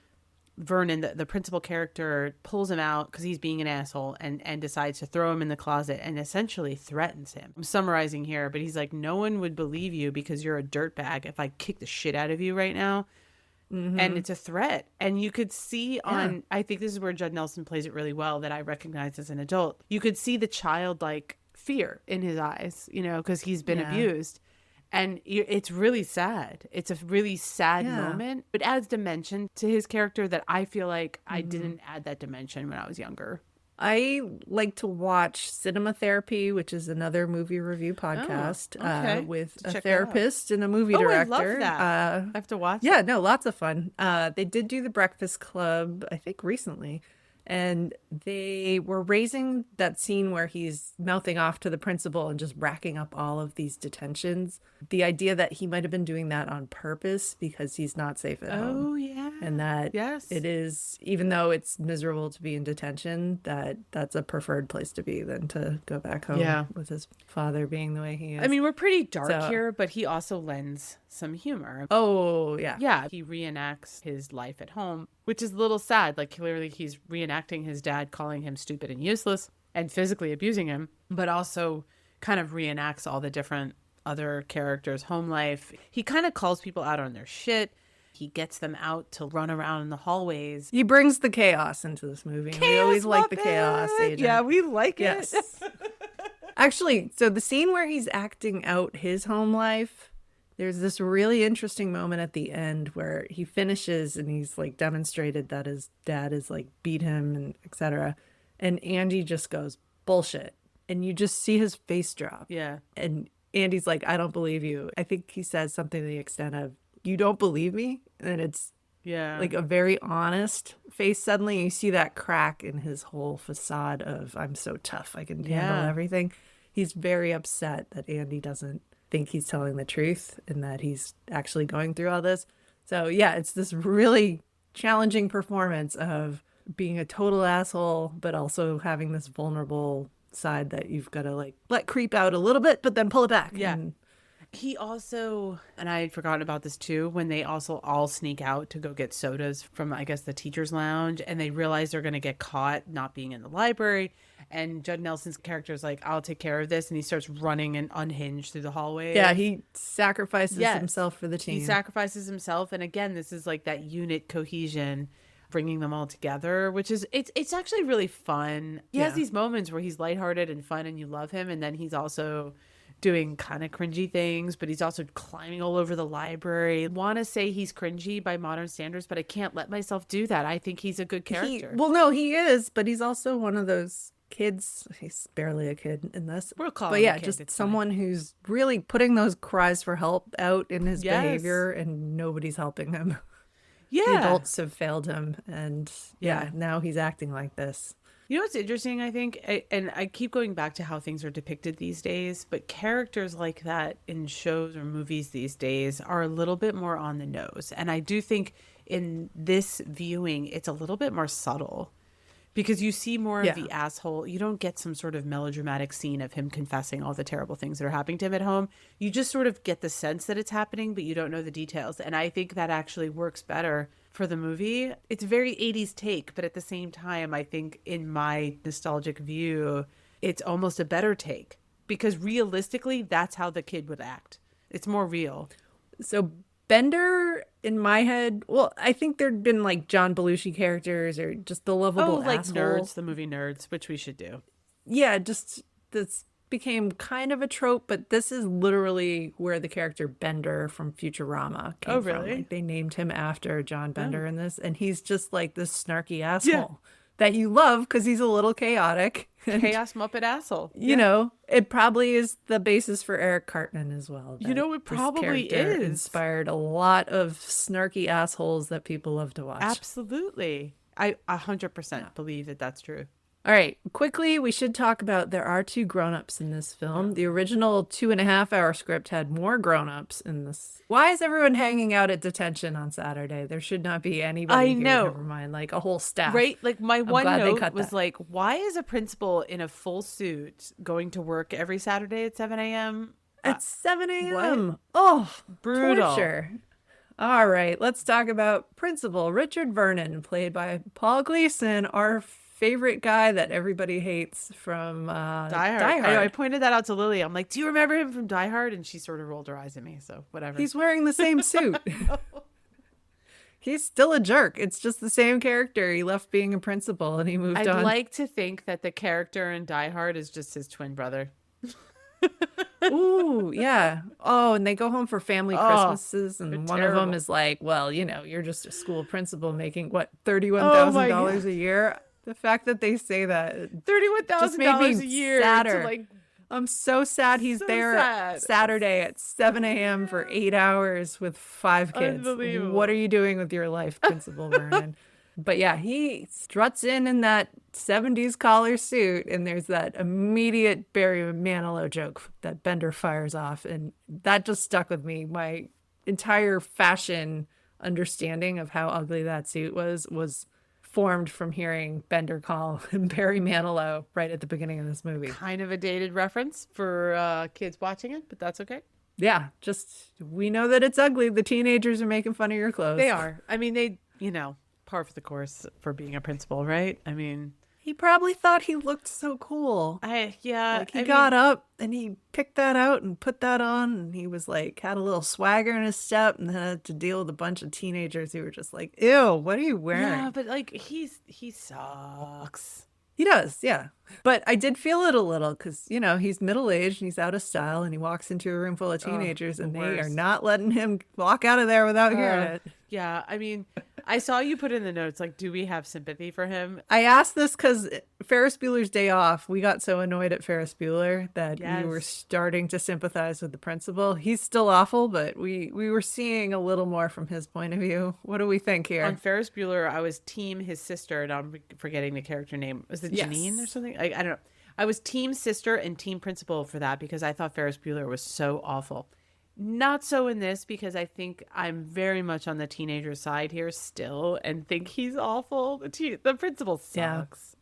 Vernon, the principal character, pulls him out because he's being an asshole and decides to throw him in the closet and essentially threatens him. I'm summarizing here, but he's like, no one would believe you because you're a dirtbag if I kick the shit out of you right now. And it's a threat. And you could see on, I think this is where Judd Nelson plays it really well that I recognize as an adult. You could see the childlike fear in his eyes, you know, because he's been abused. And it's really sad. It's a really sad moment. It adds dimension to his character that I feel like I didn't add that dimension when I was younger. I like to watch Cinema Therapy, which is another movie review podcast okay. with a Check it out. therapist and a movie Oh, director. I love that. I have to watch Yeah, no, lots of fun. They did do The Breakfast Club, I think, recently. And they were raising that scene where he's mouthing off to the principal and just racking up all of these detentions. The idea that he might have been doing that on purpose because he's not safe at home. Oh, yeah. And that Yes. it is, even though it's miserable to be in detention, that's a preferred place to be than to go back home with his father being the way he is. I mean, we're pretty dark So- here, but he also lends some humor. oh, yeah. Yeah, he reenacts his life at home, which is a little sad. Like, clearly he's reenacting his dad calling him stupid and useless and physically abusing him, but also kind of reenacts all the different other characters' home life. He kind of calls people out on their shit. He gets them out to run around in the hallways. He brings the chaos into this movie. And we always like the chaos agent. Yeah, we like Yes. it. Actually, so the scene where he's acting out his home life, there's this really interesting moment at the end where he finishes and he's like demonstrated that his dad has like beat him and etc. And Andy just goes, bullshit. And you just see his face drop. Yeah. And Andy's like, I don't believe you. I think he says something to the extent of, you don't believe me? And it's Yeah. like a very honest face. Suddenly you see that crack in his whole facade of, I'm so tough, I can handle Yeah. everything. He's very upset that Andy doesn't think he's telling the truth and that he's actually going through all this. So yeah, it's this really challenging performance of being a total asshole, but also having this vulnerable side that you've got to like let creep out a little bit, but then pull it back. Yeah. And He also, and I had forgotten about this too, when they also all sneak out to go get sodas from, I guess, the teacher's lounge, and they realize they're going to get caught not being in the library. And Judd Nelson's character is like, I'll take care of this. And he starts running and unhinged through the hallways. Yeah, he sacrifices Yes. himself for the He team. sacrifices himself. And again, this is like that unit cohesion, bringing them all together, which is, it's actually really fun. He has Yeah. these moments where he's lighthearted and fun and you love him. And then he's also doing kind of cringy things, but he's also climbing all over the library. I want to say he's cringy by modern standards, but I can't let myself do that. I think he's a good character. Well, no, he is, but he's also one of those kids. He's barely a kid in this. We'll call But him a yeah, kid, just it's someone who's really putting those cries for help out in his Yes. behavior, and nobody's helping him. The Yeah. adults have failed him, and Yeah. now he's acting like this. You know what's interesting, I think, and I keep going back to how things are depicted these days, but characters like that in shows or movies these days are a little bit more on the nose. And I do think in this viewing, it's a little bit more subtle because you see more Yeah. of the asshole. You don't get some sort of melodramatic scene of him confessing all the terrible things that are happening to him at home. You just sort of get the sense that it's happening, but you don't know the details. And I think that actually works better for the movie. It's a very 80s take, but at the same time, I think in my nostalgic view, it's almost a better take because realistically, that's how the kid would act. It's more real. So Bender, in my head, well, I think there'd been like John Belushi characters or just the lovable like asshole. Nerds, the movie Nerds, which we should do. Yeah, just this became kind of a trope, but this is literally where the character Bender from Futurama came Oh, from. really? Like, they named him after John Bender in this, and he's just like this snarky asshole that you love because he's a little chaotic. And, Chaos Muppet asshole. you know, it probably is the basis for Eric Cartman as well. You know, that it this probably character is. inspired a lot of snarky assholes that people love to watch. Absolutely. I 100% believe that that's true. All right, quickly, we should talk about there are two grown-ups in this film. The original 2.5-hour script had more grown-ups in this. Why is everyone hanging out at detention on Saturday? There should not be anybody I here, know. never mind, like a whole staff. Right? Like my one glad they note cut was that. like, why is a principal in a full suit going to work every Saturday at 7 a.m.? At 7 a.m. Oh, Brutal. torture. All right, let's talk about Principal Richard Vernon, played by Paul Gleason, our favorite guy that everybody hates from Die Hard. Die Hard. I pointed that out to Lily. I'm like, do you remember him from Die Hard? And she sort of rolled her eyes at me. So whatever. He's wearing the same suit. He's still a jerk. It's just the same character. He left being a principal and he moved I'd on. like to think that the character in Die Hard is just his twin brother. Ooh, yeah. Oh, and they go home for family Oh, Christmases, and they're one of them terrible. is like, well, you know, you're just a school principal making what, Oh my $31,000 a year. The fact that they say that, just made me $31,000 a year sadder. to like I'm so sad he's So there sad. Saturday at 7 a.m. for 8 hours with 5 kids. Unbelievable. What are you doing with your life, Principal Vernon? But yeah, he struts in that 70s collar suit, and there's that immediate Barry Manilow joke that Bender fires off, and that just stuck with me. My entire fashion understanding of how ugly that suit was formed from hearing Bender call him Barry Manilow right at the beginning of this movie. kind of a dated reference for kids watching it, but that's okay. Yeah, just we know that it's ugly. The teenagers are making fun of your clothes. They are. I mean, they, par for the course for being a principal, right? I mean, He probably thought he looked so cool. yeah. Like he got up and he picked that out and put that on, and he was like had a little swagger in his step, and then had to deal with a bunch of teenagers who were just like, "Ew, what are you wearing?" Yeah, but like he sucks. He does, yeah. But I did feel it a little because, he's middle-aged and he's out of style, and he walks into a room full of teenagers, and they are worst. not letting him walk out of there without hearing it. Yeah, I mean, I saw you put in the notes like, do we have sympathy for him? I asked this because Ferris Bueller's Day Off, we got so annoyed at Ferris Bueller that we were Yes. starting to sympathize with the principal. He's still awful, but we were seeing a little more from his point of view. What do we think here? On Ferris Bueller, I was team his sister, and I'm forgetting the character name. Was it Yes. Janine or something? I don't know. I was team sister and team principal for that because I thought Ferris Bueller was so awful. Not so in this because I think I'm very much on the teenager side here still and think he's awful. The principal Yeah. sucks.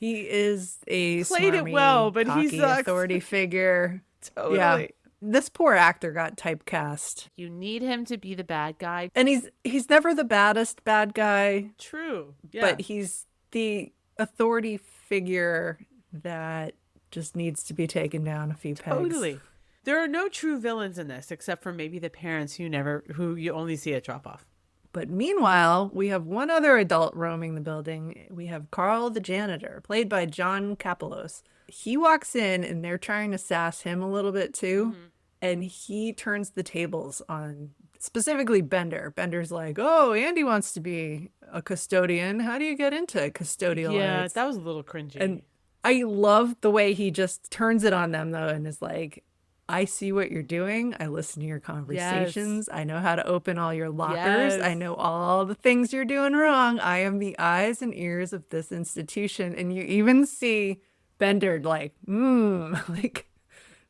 He is a Played it smarmy, well, but he cocky sucks. authority figure. Totally. Yeah. This poor actor got typecast. You need him to be the bad guy. And he's never the baddest bad guy, True. Yeah. but he's the authority figure that just needs to be taken down a few pegs. Totally. There are no true villains in this except for maybe the parents who you only see at drop off. But meanwhile, we have one other adult roaming the building. We have Carl the janitor, played by John Kapelos. He walks in and they're trying to sass him a little bit too. Mm-hmm. And he turns the tables on specifically Bender. Bender's like, oh, Andy wants to be a custodian. How do you get into custodial arts? That was a little cringy. And I love the way he just turns it on them though and is like, I see what you're doing. I listen to your conversations. Yes. I know how to open all your lockers. Yes. I know all the things you're doing wrong. I am the eyes and ears of this institution. And you even see Bender like, like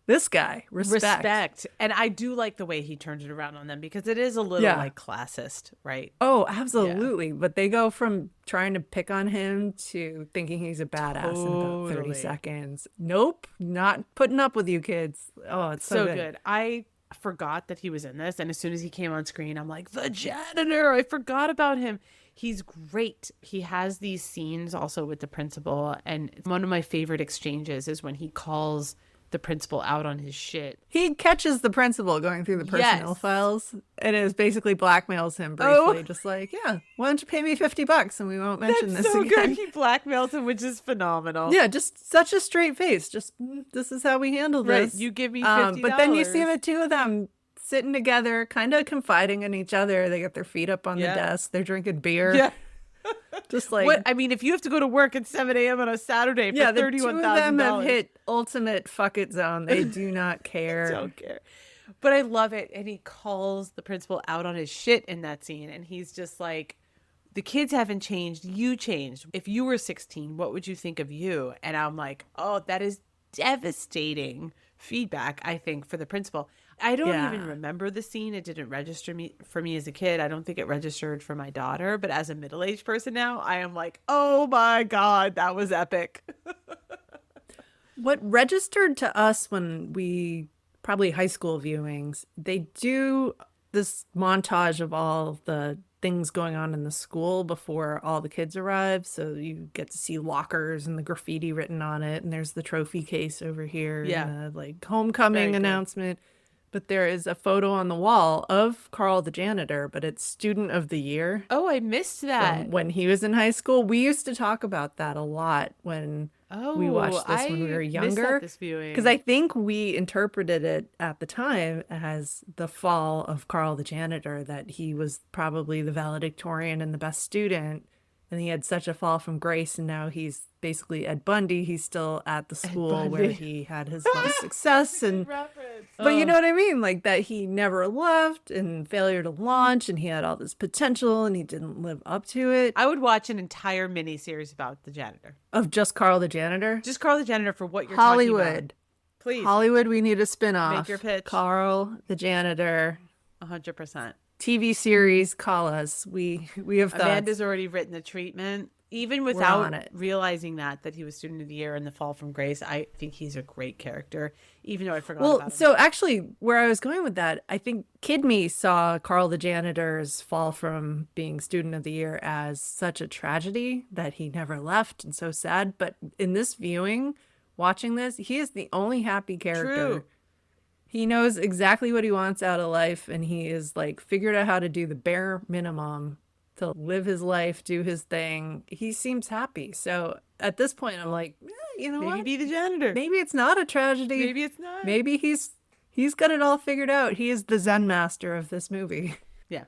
this guy, respect. And I do like the way he turns it around on them because it is a little like classist, right? Oh, absolutely. Yeah. But they go from trying to pick on him to thinking he's a badass in about 30 seconds. Nope, not putting up with you kids. Oh, it's so good. I forgot that he was in this. And as soon as he came on screen, I'm like, the janitor. I forgot about him. He's great. He has these scenes also with the principal. And one of my favorite exchanges is when he calls the principal out on his shit. He catches the principal going through the personnel files and it basically blackmails him briefly. Just like, yeah, why don't you pay me $50 and we won't mention this again. Good. He blackmails him, which is phenomenal. Yeah, just such a straight face. Just, this is how we handle this. Right, you give me $50. But then you see the two of them sitting together, kind of confiding in each other. They get their feet up on the desk. They're drinking beer. Yeah. Just like what I mean, if you have to go to work at 7 a.m. on a Saturday for $31,000, the two of them have hit ultimate fuck it zone. They do not care. Don't care. But I love it. And he calls the principal out on his shit in that scene, and he's just like, "The kids haven't changed. You changed. If you were 16, what would you think of you?" And I'm like, "Oh, that is devastating feedback, I think, for the principal." I don't even remember the scene. It didn't register for me as a kid. I don't think it registered for my daughter. But as a middle-aged person now, I am like, oh my God, that was epic. What registered to us when we, probably high school viewings, they do this montage of all the things going on in the school before all the kids arrive. So you get to see lockers and the graffiti written on it. And there's the trophy case over here. Yeah. And the, like, homecoming announcement. But there is a photo on the wall of Carl the janitor, but it's student of the year. Oh, I missed that. When he was in high school. We used to talk about that a lot when we watched this when we were younger. Because I think we interpreted it at the time as the fall of Carl the janitor, that he was probably the valedictorian and the best student. And he had such a fall from grace, and now he's basically Ed Bundy. He's still at the school where he had his most success. But you know what I mean? Like that he never left, and failure to launch, and he had all this potential, and he didn't live up to it. I would watch an entire miniseries about the janitor. Of just Carl the janitor? Just Carl the janitor for what you're Hollywood. talking about. Please. Hollywood, we need a spinoff. Make your pitch. Carl the janitor. 100%. TV series, call us. We have thoughts. Amanda's already written the treatment. Even without realizing that he was student of the year in the fall from grace, I think he's a great character, even though I forgot about him. So actually, where I was going with that, I think Kid Me saw Carl the janitor's fall from being student of the year as such a tragedy that he never left and so sad. But in this viewing, watching this, he is the only happy character. True. He knows exactly what he wants out of life, and he is like figured out how to do the bare minimum to live his life, do his thing. He seems happy. So at this point, I'm like, you know what? Maybe be the janitor. Maybe it's not a tragedy. Maybe it's not. Maybe he's got it all figured out. He is the Zen master of this movie. Yeah.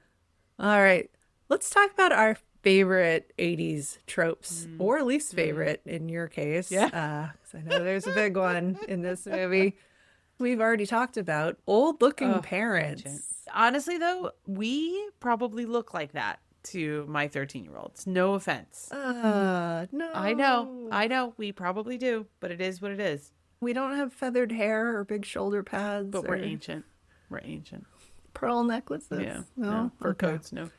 All right. Let's talk about our favorite 80s tropes, or least favorite in your case. Yeah. 'Cause I know there's a big one in this movie. We've already talked about old-looking parents. Honestly, though, we probably look like that to my 13-year-olds. No offense. No. I know. We probably do, but it is what it is. We don't have feathered hair or big shoulder pads. But we're ancient. We're ancient. Pearl necklaces. Yeah. No. Fur coats. No.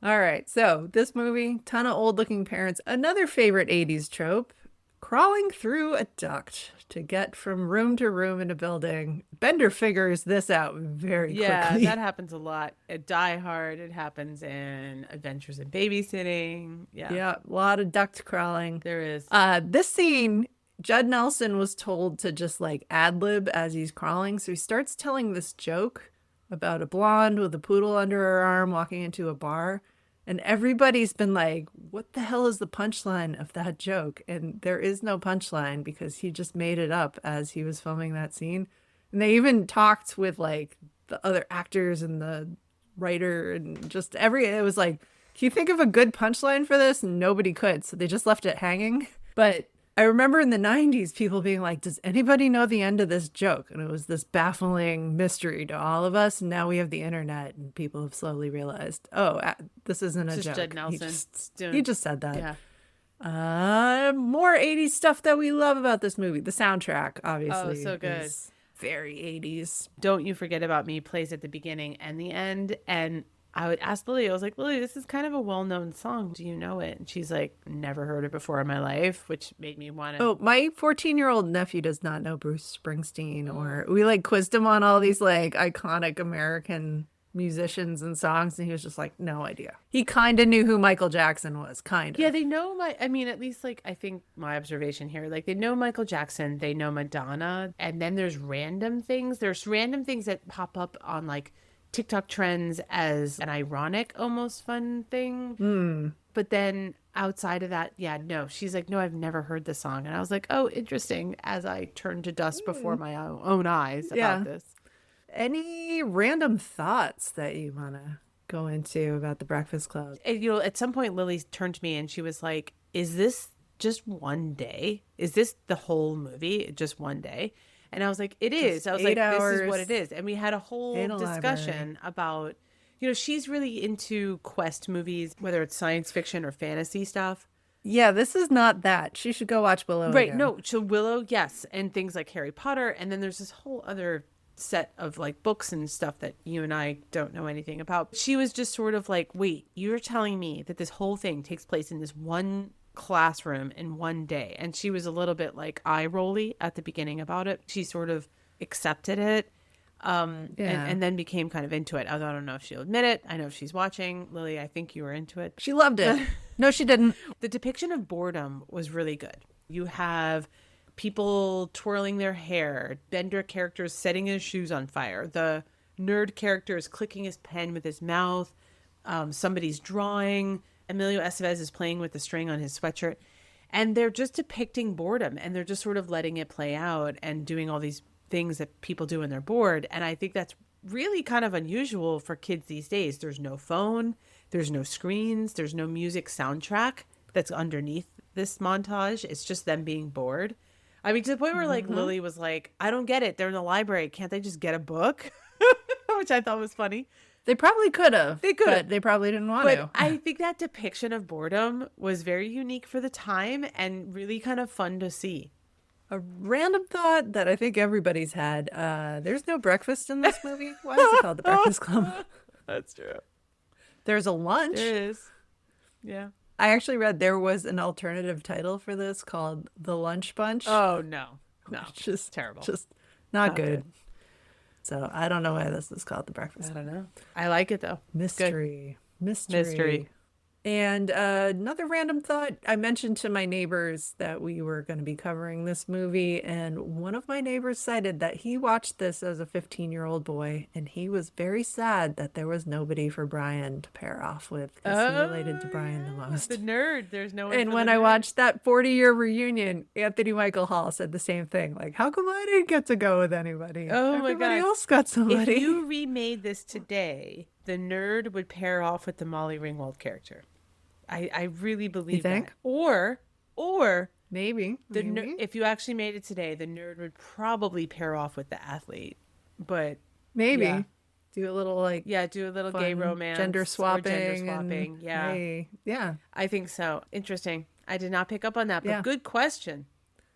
All right. So this movie, ton of old-looking parents. Another favorite 80s trope. crawling through a duct to get from room to room in a building. Bender figures this out very Yeah, that quickly. happens a lot. At Die Hard, it happens in Adventures in Babysitting. Yeah, Yeah, a lot of duct crawling. there is. This scene, Judd Nelson was told to just like ad lib as he's crawling. So he starts telling this joke about a blonde with a poodle under her arm walking into a bar. And everybody's been like, what the hell is the punchline of that joke? And there is no punchline because he just made it up as he was filming that scene. And they even talked with like the other actors and the writer and just it was like, can you think of a good punchline for this? And nobody could. So they just left it hanging. But I remember in the 90s, people being like, does anybody know the end of this joke? And it was this baffling mystery to all of us. And now we have the internet and people have slowly realized, oh, this isn't a Just joke. Judd Nelson. He just said that. Yeah. More 80s stuff that we love about this movie. The soundtrack, obviously. Oh, so good. Is very 80s. Don't You Forget About Me plays at the beginning and the end. And I would ask Lily, I was like, Lily, this is kind of a well-known song. Do you know it? And she's like, never heard it before in my life, which made me want to. Oh, my 14-year-old nephew does not know Bruce Springsteen, or we like quizzed him on all these like iconic American musicians and songs, and he was just like, no idea. He kind of knew who Michael Jackson was, kind of. Yeah, they know I mean, at least like, I think my observation here, like they know Michael Jackson, they know Madonna, and then there's random things. There's random things that pop up on like TikTok trends as an ironic, almost fun thing. But then outside of that, yeah, no, she's like, no, I've never heard the song. And I was like, oh, interesting, as I turned to dust before my own eyes about this. Any random thoughts that you want to go into about The Breakfast Club? And, you know, at some point, Lily turned to me and she was like, is this just one day? Is this the whole movie just one day? And I was like, it is. I was like, this is what it is. And we had a whole discussion about, you know, she's really into quest movies, whether it's science fiction or fantasy stuff. Yeah, this is not that. She should go watch Willow Right. again. No, so Willow, yes. And things like Harry Potter. And then there's this whole other set of like books and stuff that you and I don't know anything about. She was just sort of like, wait, you're telling me that this whole thing takes place in this one classroom in one day? And she was a little bit like eye rolly at the beginning about it. She sort of accepted it and then became kind of into it. I don't know if she'll admit it. I know if she's watching. Lily, I think you were into it. She loved it. No, she didn't. The depiction of boredom was really good. You have people twirling their hair, Bender characters setting his shoes on fire, the nerd character is clicking his pen with his mouth, somebody's drawing, Emilio Estevez is playing with the string on his sweatshirt, and they're just depicting boredom, and they're just sort of letting it play out and doing all these things that people do when they're bored. And I think that's really kind of unusual for kids these days. There's no phone, there's no screens, there's no music soundtrack that's underneath this montage. It's just them being bored. I mean, to the point where like Lily was like, I don't get it. They're in the library. Can't they just get a book? Which I thought was funny. They probably could have. They could have. But they probably didn't want But to. I think that depiction of boredom was very unique for the time and really kind of fun to see. A random thought that I think everybody's had. There's no breakfast in this movie. Why is it called The Breakfast Club? That's true. There's a lunch. There is. Yeah. I actually read there was an alternative title for this called The Lunch Bunch. Oh, no. No. Just terrible. Just not good. So I don't know why this is called The Breakfast I Club. don't know. I like it, though. Mystery. Mystery. And another random thought, I mentioned to my neighbors that we were going to be covering this movie, and one of my neighbors cited that he watched this as a 15-year-old boy, and he was very sad that there was nobody for Brian to pair off with, because he related to Brian the most. The nerd. There's no one And for when the I nerd. watched that 40-year reunion, Anthony Michael Hall said the same thing. Like, how come I didn't get to go with anybody? Oh my Everybody God. else got somebody. If you remade this today, the nerd would pair off with the Molly Ringwald character. I really believe think? that. Or Maybe. the maybe. if you actually made it today, the nerd would probably pair off with the athlete. But Maybe. yeah. Do a little like yeah, do a little gay fun romance, gender or swapping. gender swapping. And, Yeah, hey, yeah. I think so. Interesting. I did not pick up on that, but Yeah. good question.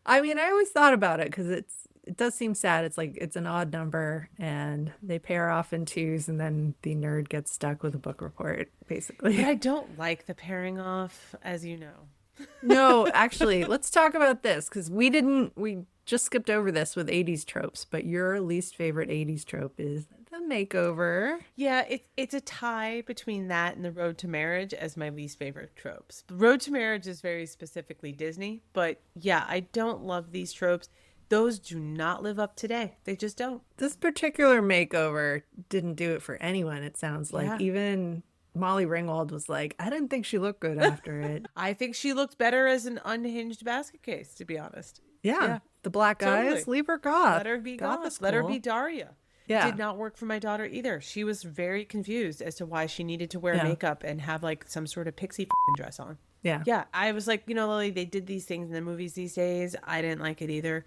I mean, I always thought about it because it does seem sad. It's like it's an odd number, and they pair off in twos, and then the nerd gets stuck with a book report, basically. But I don't like the pairing off, as you know. No, actually, let's talk about this because we just skipped over this with 80s tropes, but your least favorite 80s trope is the makeover. Yeah, it's a tie between that and the Road to Marriage as my least favorite tropes. The Road to Marriage is very specifically Disney, but yeah, I don't love these tropes. Those do not live up today. They just don't. This particular makeover didn't do it for anyone, it sounds like. Yeah. Even Molly Ringwald was like, I didn't think she looked good after it. I think she looked better as an unhinged basket case, to be honest. Yeah, Yeah, the black totally. eyes, leave her goth. Let her be Goth goth. is Let her cool. be Daria. Yeah. Did not work for my daughter either. She was very confused as to why she needed to wear Yeah. makeup and have like some sort of pixie dress on. Yeah. Yeah, I was like, Lily, they did these things in the movies these days. I didn't like it either.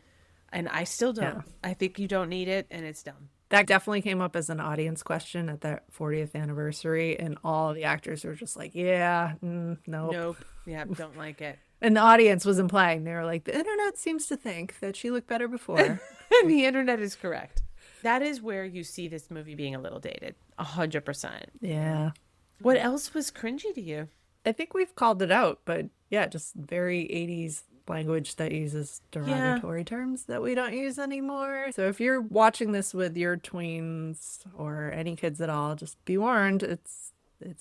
And I still don't. Yeah. I think you don't need it and it's dumb. That definitely came up as an audience question at that 40th anniversary, and all the actors were just like, yeah, nope. Nope. Yeah, don't like it. And the audience was implying, they were like, the internet seems to think that she looked better before. And the internet is correct. That is where you see this movie being a little dated. 100%. Yeah. What else was cringy to you? I think we've called it out, but yeah, just very 80s language that uses derogatory terms that we don't use anymore. So if you're watching this with your tweens or any kids at all, just be warned, it's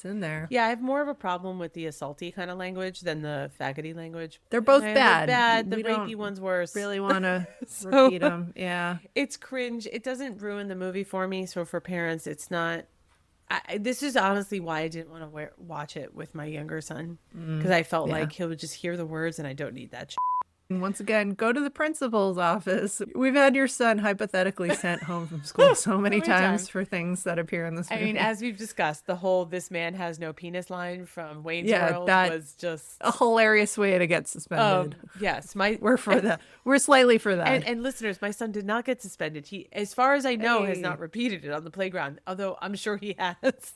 in there. Yeah, I have more of a problem with the assaulty kind of language than the faggoty language. They're both They're bad. bad. The We rapey don't one's worse. Really want to So- repeat them. Yeah. It's cringe. It doesn't ruin the movie for me. So for parents, it's not. This is honestly why I didn't want to watch it with my younger son, because I felt yeah. like he would just hear the words, and I don't need that. And once again, go to the principal's office. We've had your son hypothetically sent home from school so many many times times. for things that appear in this I movie. mean, as we've discussed, the whole "this man has no penis" line from Wayne's Yeah, World that- was just. a hilarious way to get suspended. Yes, We're slightly for that. and listeners, my son did not get suspended. He, as far as I know, has Hey. not repeated it on the playground. Although I'm sure he has.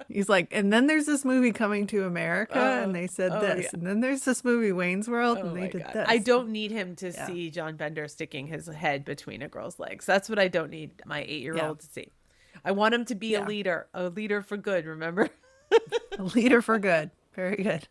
He's like, and then there's this movie Coming to America, and they said this, yeah. and then there's this movie Wayne's World, Oh and they my did God. this. I don't need him to see John Bender sticking his head between a girl's legs. That's what I don't need my 8-year-old to see. I want him to be a leader for good. Remember? A leader for good. Very good.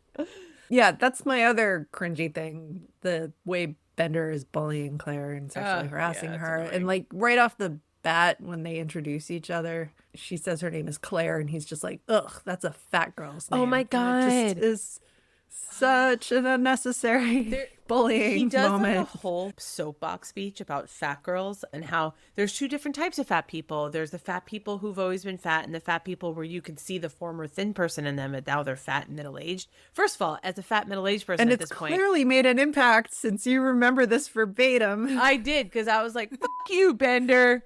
Yeah, that's my other cringy thing. The way Bender is bullying Claire and sexually harassing yeah, it's her. annoying. And like right off the bat, when they introduce each other, she says her name is Claire, and he's just like, ugh, that's a fat girl's name. Oh my And it just God. is such an unnecessary bullying He does moment. like a whole soapbox speech about fat girls and how there's two different types of fat people. There's the fat people who've always been fat and the fat people where you can see the former thin person in them and now they're fat and middle-aged. First of all, as a fat middle-aged person And at it's this point, clearly made an impact since you remember this verbatim. I did because I was like, fuck you, Bender.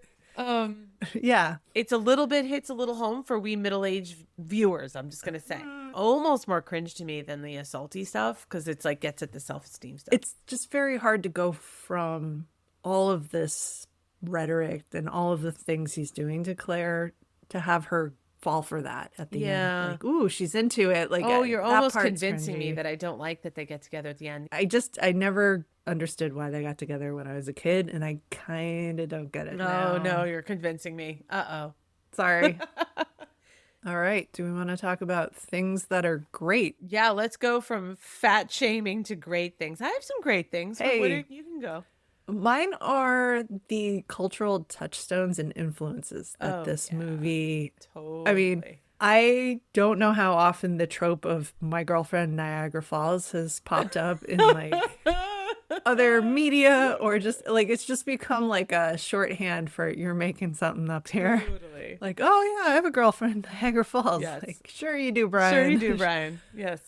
Yeah. It's a little bit hits a little home for we middle-aged viewers, I'm just going to say. Almost more cringe to me than the assaulty stuff because it's like gets at the self-esteem stuff. It's just very hard to go from all of this rhetoric and all of the things he's doing to Claire to have her fall for that at the Yeah. end. Like, ooh, she's into it. Like, Oh, you're that almost part's convincing me cringy. that I don't like that they get together at the end. I never understood why they got together when I was a kid, and I kind of don't get it now. No, you're convincing me. Uh-oh. Sorry. All right. Do we want to talk about things that are great? Yeah, let's go from fat shaming to great things. I have some great things. but Hey. you can go. Mine are the cultural touchstones and influences that Oh, this yeah. movie. Totally. I mean, I don't know how often the trope of my girlfriend Niagara Falls has popped up in like other media or just like it's just become like a shorthand for you're making something up here. Totally. Like, oh yeah, I have a girlfriend, Niagara Falls. Yes. Like, sure you do, Brian. Sure you do, Brian. Yes.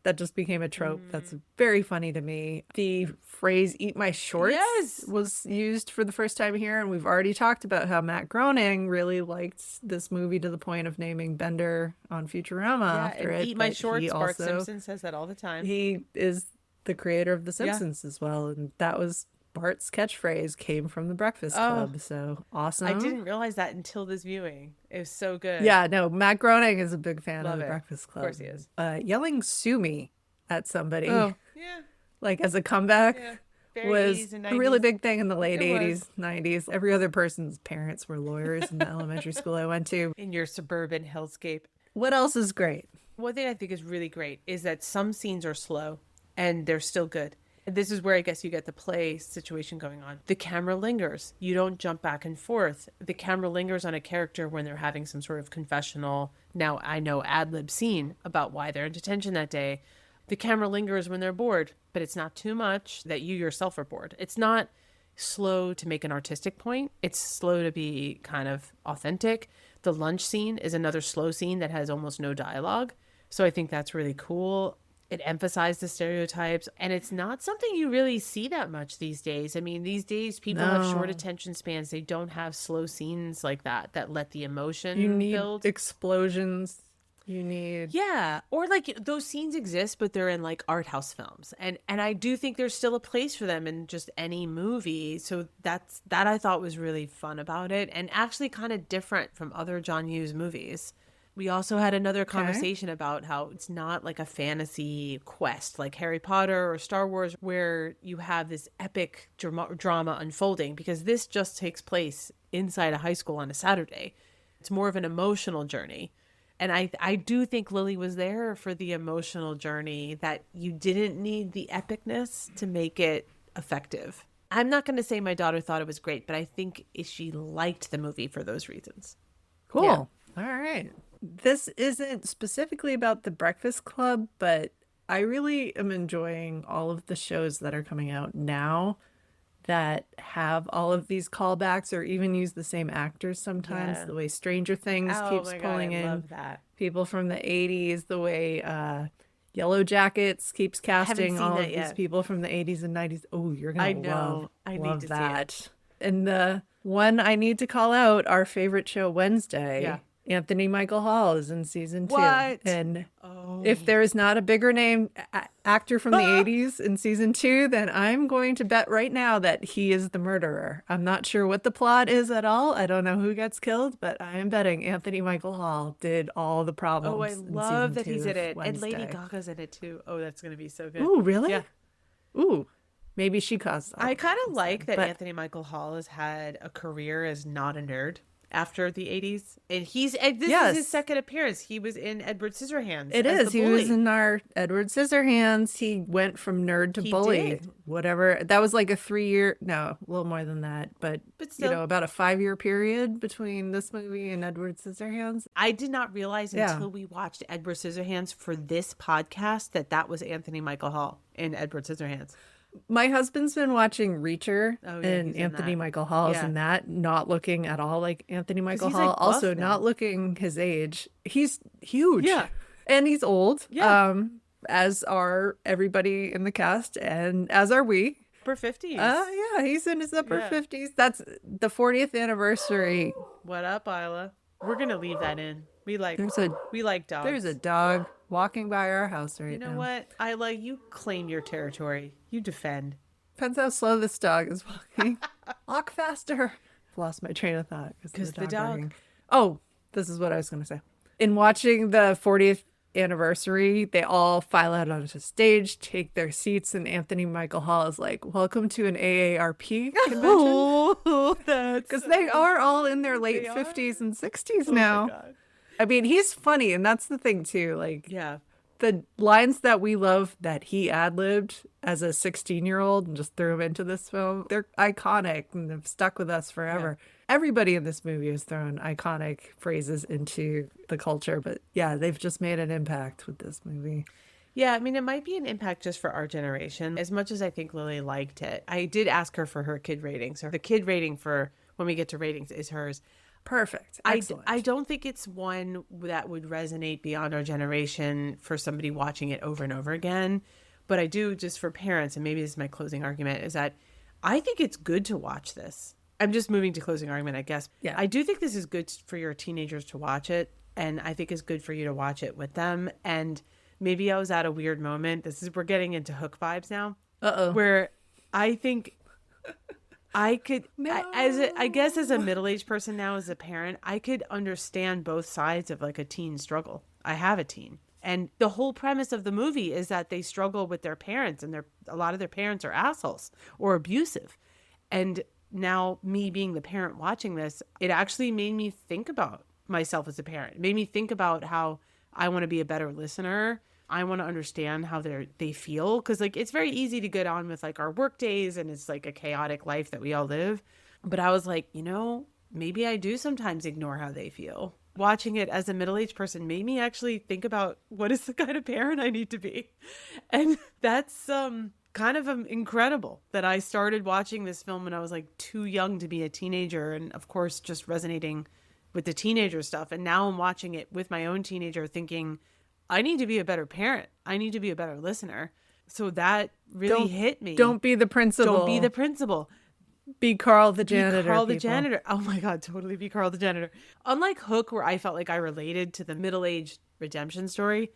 That just became a trope. That's very funny to me. The phrase "eat my shorts" Yes. was used for the first time here, and we've already talked about how Matt Groening really liked this movie to the point of naming Bender on Futurama Yeah, after and it. eat my but shorts. he Bart also- Simpson says that all the time. He is the creator of The Simpsons as well, and that was Bart's catchphrase. Came from The Breakfast Club. So awesome! I didn't realize that until this viewing. It was so good. Yeah, no, Matt Groening is a big fan Love of The it. Breakfast Club. Of course he is. Yelling "sue me" at somebody. Oh. Yeah. Like as a comeback Yeah. Very was 80s and a really 90s. big thing in the late It was. 80s, 90s. Every other person's parents were lawyers in the elementary school I went to. In your suburban hellscape. What else is great? One thing I think is really great is that some scenes are slow and they're still good. This is where I guess you get the play situation going on. The camera lingers. You don't jump back and forth. The camera lingers on a character when they're having some sort of confessional, now I know ad lib scene about why they're in detention that day. The camera lingers when they're bored, but it's not too much that you yourself are bored. It's not slow to make an artistic point. It's slow to be kind of authentic. The lunch scene is another slow scene that has almost no dialogue. So I think that's really cool. It emphasized the stereotypes, and it's not something you really see that much these days. I mean, these days people have short No. attention spans. They don't have slow scenes like that let the emotion You need build. explosions. You need. Yeah, or like those scenes exist, but they're in like art house films, and I do think there's still a place for them in just any movie. So that I thought was really fun about it, and actually kind of different from other John Hughes movies. We also had another conversation about how it's not like a fantasy quest like Harry Potter or Star Wars where you have this epic drama unfolding, because this just takes place inside a high school on a Saturday. It's more of an emotional journey. And I do think Lily was there for the emotional journey, that you didn't need the epicness to make it effective. I'm not going to say my daughter thought it was great, but I think she liked the movie for those reasons. Cool. Yeah. All right. This isn't specifically about the Breakfast Club, but I really am enjoying all of the shows that are coming out now that have all of these callbacks or even use the same actors sometimes. Yeah. The way Stranger Things keeps pulling in that. people from the 80s, the way Yellow Jackets keeps casting seen all that of these yet. people from the 80s and 90s. Oh, you're I going to know. love, I need love to see it. that. And the one I need to call out, our favorite show Wednesday. Yeah. Anthony Michael Hall is in season 2. What? And Oh. if there is not a bigger name actor from the 80s in season 2, then I'm going to bet right now that he is the murderer. I'm not sure what the plot is at all. I don't know who gets killed, but I am betting Anthony Michael Hall did all the problems. Oh, I in love season that 2 he's in of it. And Lady Wednesday. Gaga's in it too. Oh, that's going to be so good. Ooh, really? Yeah. Ooh, maybe she caused all I the kind of problems like then, that but Anthony Michael Hall has had a career as not a nerd after the 80s. And this is his Yes. second appearance. He was in Edward Scissorhands. it as is. the He was bully. in our Edward Scissorhands. He went from nerd to He bully. did. Whatever. That was like a 3-year, no, a little more than that, but still. about a 5-year period between this movie and Edward Scissorhands. I did not realize Yeah. until we watched Edward Scissorhands for this podcast that was Anthony Michael Hall in Edward Scissorhands. My husband's been watching Reacher, Oh, yeah, and he's in Anthony that. Michael Hall is Yeah. in that, not looking at all like Anthony Michael he's, Hall. like, buff Also, now. not looking his age. He's huge. Yeah. And he's old. Yeah. As are everybody in the cast, and as are we. For 50s. Yeah, he's in his upper Yeah. 50s. That's the 40th anniversary. What up, Isla? We're going to leave that in. We like dogs. There's a dog walking by our house right You know now. what? Isla, you claim your territory. You defend. Depends how slow this dog is walking. Walk faster. Lost my train of thought because the dog. barking. Oh, this is what I was going to say. In watching the 40th anniversary, they all file out onto stage, take their seats, and Anthony Michael Hall is like, "Welcome to an AARP convention." Oh, that's Because they are all in their late They are? 50s and 60s Oh my now. God. I mean, he's funny, and that's the thing too. Like, Yeah. the lines that we love that he ad-libbed as a 16-year-old and just threw them into this film, they're iconic and have stuck with us forever. Everybody in this movie has thrown iconic phrases into the culture, but yeah, they've just made an impact with this movie. Yeah, I mean, it might be an impact just for our generation. As much as I think Lily liked it, I did ask her for her kid rating. So the kid rating for when we get to ratings is hers. Perfect. I Excellent. don't think it's one that would resonate beyond our generation for somebody watching it over and over again. But I do, just for parents, and maybe this is my closing argument, is that I think it's good to watch this. I'm just moving to closing argument, I guess. Yeah. I do think this is good for your teenagers to watch it. And I think it's good for you to watch it with them. And maybe I was at a weird moment. We're getting into Hook vibes now. Uh-oh. Where I think I could, I guess as a middle-aged person now, as a parent, I could understand both sides of like a teen struggle. I have a teen. And the whole premise of the movie is that they struggle with their parents, and a lot of their parents are assholes or abusive. And now me being the parent watching this, it actually made me think about myself as a parent. It made me think about how I want to be a better listener. I want to understand how they feel. Cause like, it's very easy to get on with like our work days and it's like a chaotic life that we all live. But I was like, maybe I do sometimes ignore how they feel. Watching it as a middle-aged person made me actually think about what is the kind of parent I need to be. And that's kind of incredible that I started watching this film when I was like too young to be a teenager. And of course, just resonating with the teenager stuff. And now I'm watching it with my own teenager thinking, I need to be a better parent. I need to be a better listener. So that really hit me. Don't be the principal. Don't be the principal. Be Carl the janitor. Be Carl the people. janitor. Oh my God, totally be Carl the janitor. Unlike Hook, where I felt like I related to the middle-aged redemption story,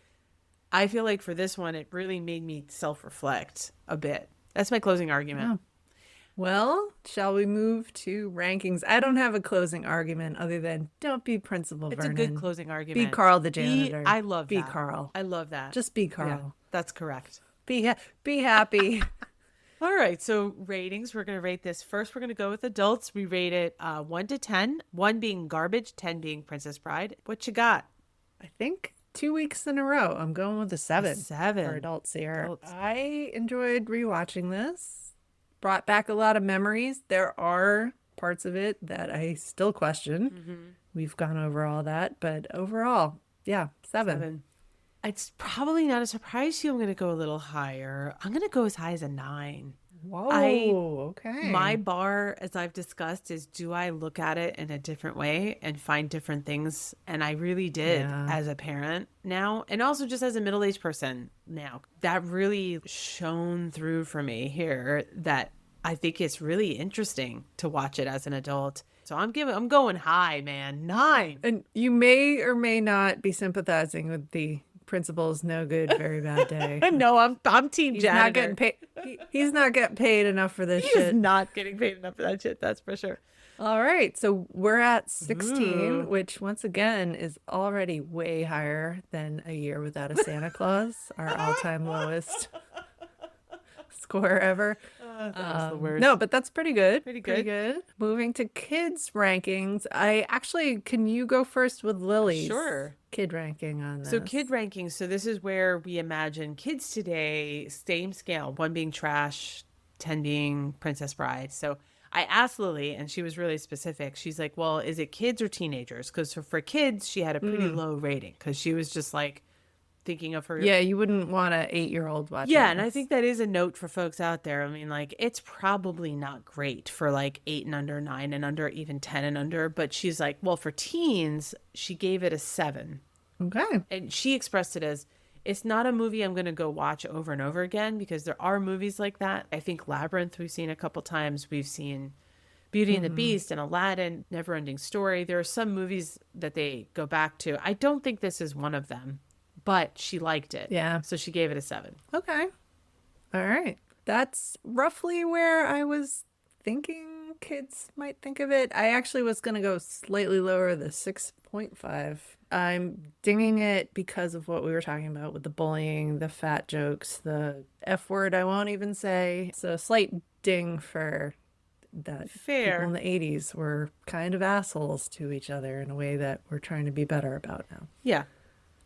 I feel like for this one, it really made me self-reflect a bit. That's my closing argument. Oh. Well, shall we move to rankings? I don't have a closing argument other than don't be Principal It's Vernon. a good closing argument. Be Carl the janitor. I love that. Be Carl. I love that. Just be Carl. Yeah, that's correct. Be happy. All right, so ratings. We're going to rate this. First, we're going to go with adults. We rate it 1 to 10, 1 being garbage, 10 being Princess Bride. What you got? I think 2 weeks in a row. I'm going with a 7. 7 for adults here. Adults. I enjoyed rewatching this. Brought back a lot of memories. There are parts of it that I still question. Mm-hmm. We've gone over all that, but overall, yeah, 7. It's probably not a surprise to you. I'm going to go a little higher. I'm going to go as high as a 9. Whoa, okay. My bar, as I've discussed, is do I look at it in a different way and find different things? And I really did as a parent now, and also just as a middle-aged person now. That really shone through for me here, that I think it's really interesting to watch it as an adult. So I'm going high, man. 9. And you may or may not be sympathizing with the principal's no good, very bad day. No, I'm team He's janitor. not getting paid. He's not getting paid enough for this He shit. is not getting paid enough for that shit. That's for sure. All right, so we're at 16, Ooh. which once again is already way higher than A Year Without a Santa Claus, our all-time lowest score ever. That was the worst. No, but that's pretty good. Pretty good. Moving to kids rankings, can you go first with Lily's Sure. kid ranking on this? So kid rankings. So this is where we imagine kids today, same scale, 1 being trash, 10 being Princess Bride. So I asked Lily, and she was really specific. She's like, well, is it kids or teenagers? Because for kids, she had a pretty low rating because she was just like thinking of her. Yeah, you wouldn't want an 8-year-old watching Yeah, and I this. think that is a note for folks out there. I mean, like, it's probably not great for like 8 and under, 9 and under, even 10 and under. But she's like, well, for teens, she gave it a 7. Okay. And she expressed it as, it's not a movie I'm going to go watch over and over again, because there are movies like that. I think Labyrinth we've seen a couple times. We've seen Beauty and the Beast and Aladdin, Neverending Story. There are some movies that they go back to. I don't think this is one of them, but she liked it. Yeah. So she gave it a 7. Okay. All right. That's roughly where I was thinking kids might think of it. I actually was going to go slightly lower, the 6.5. I'm dinging it because of what we were talking about with the bullying, the fat jokes, the F word I won't even say. So a slight ding for that. Fair. People in the 80s were kind of assholes to each other in a way that we're trying to be better about now. Yeah.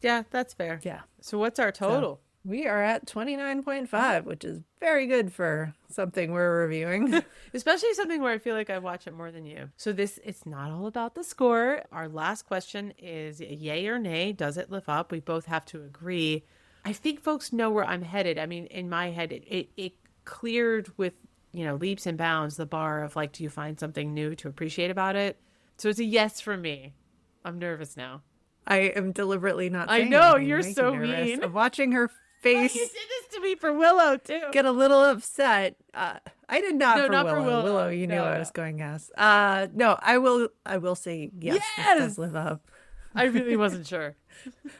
Yeah, that's fair. Yeah. So what's our total? We are at 29.5, which is very good for something we're reviewing. Especially something where I feel like I watch it more than you. So it's not all about the score. Our last question is yay or nay. Does it live up? We both have to agree. I think folks know where I'm headed. I mean, in my head, it cleared with, leaps and bounds the bar of like, do you find something new to appreciate about it? So it's a yes for me. I'm nervous now. I am deliberately not I saying know, anything to you're make you so nervous. mean. I'm watching her You face did this to me for Willow too. get a little upset. I did not No, for not Willow. for Willow. Willow, you knew No, I no. was going yes. No, I will say yes, this Yes! does live up. I really wasn't sure.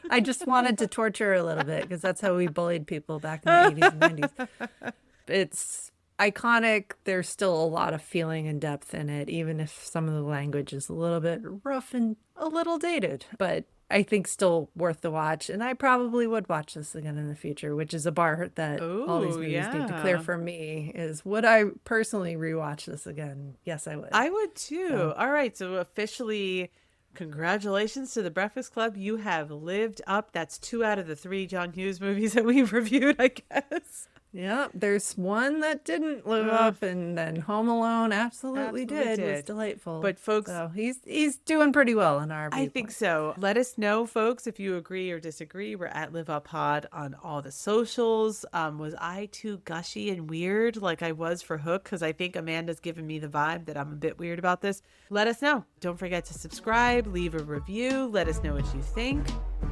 I just wanted to torture her a little bit because that's how we bullied people back in the 80s and 90s. It's iconic. There's still a lot of feeling and depth in it, even if some of the language is a little bit rough and a little dated. But I think still worth the watch. And I probably would watch this again in the future, which is a bar that all these Ooh, movies need to yeah. clear for me is, would I personally rewatch this again? Yes, I would. I would too. All right. So officially Congratulations to The Breakfast Club. You have lived up. That's 2 out of the 3 John Hughes movies that we've reviewed, I guess. Yeah, there's one that didn't live up, and then Home Alone absolutely did. It was delightful. But folks, so he's doing pretty well in our viewpoint. I think so. Let us know, folks, if you agree or disagree. We're at Live Up Pod on all the socials. Was I too gushy and weird like I was for Hook? Because I think Amanda's given me the vibe that I'm a bit weird about this. Let us know. Don't forget to subscribe, leave a review. Let us know what you think.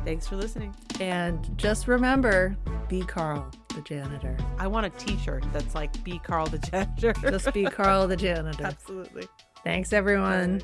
Thanks for listening. And just remember, be Carl the janitor. I want a t-shirt that's like, be Carl the janitor. Just be Carl the janitor. Absolutely. Thanks, everyone.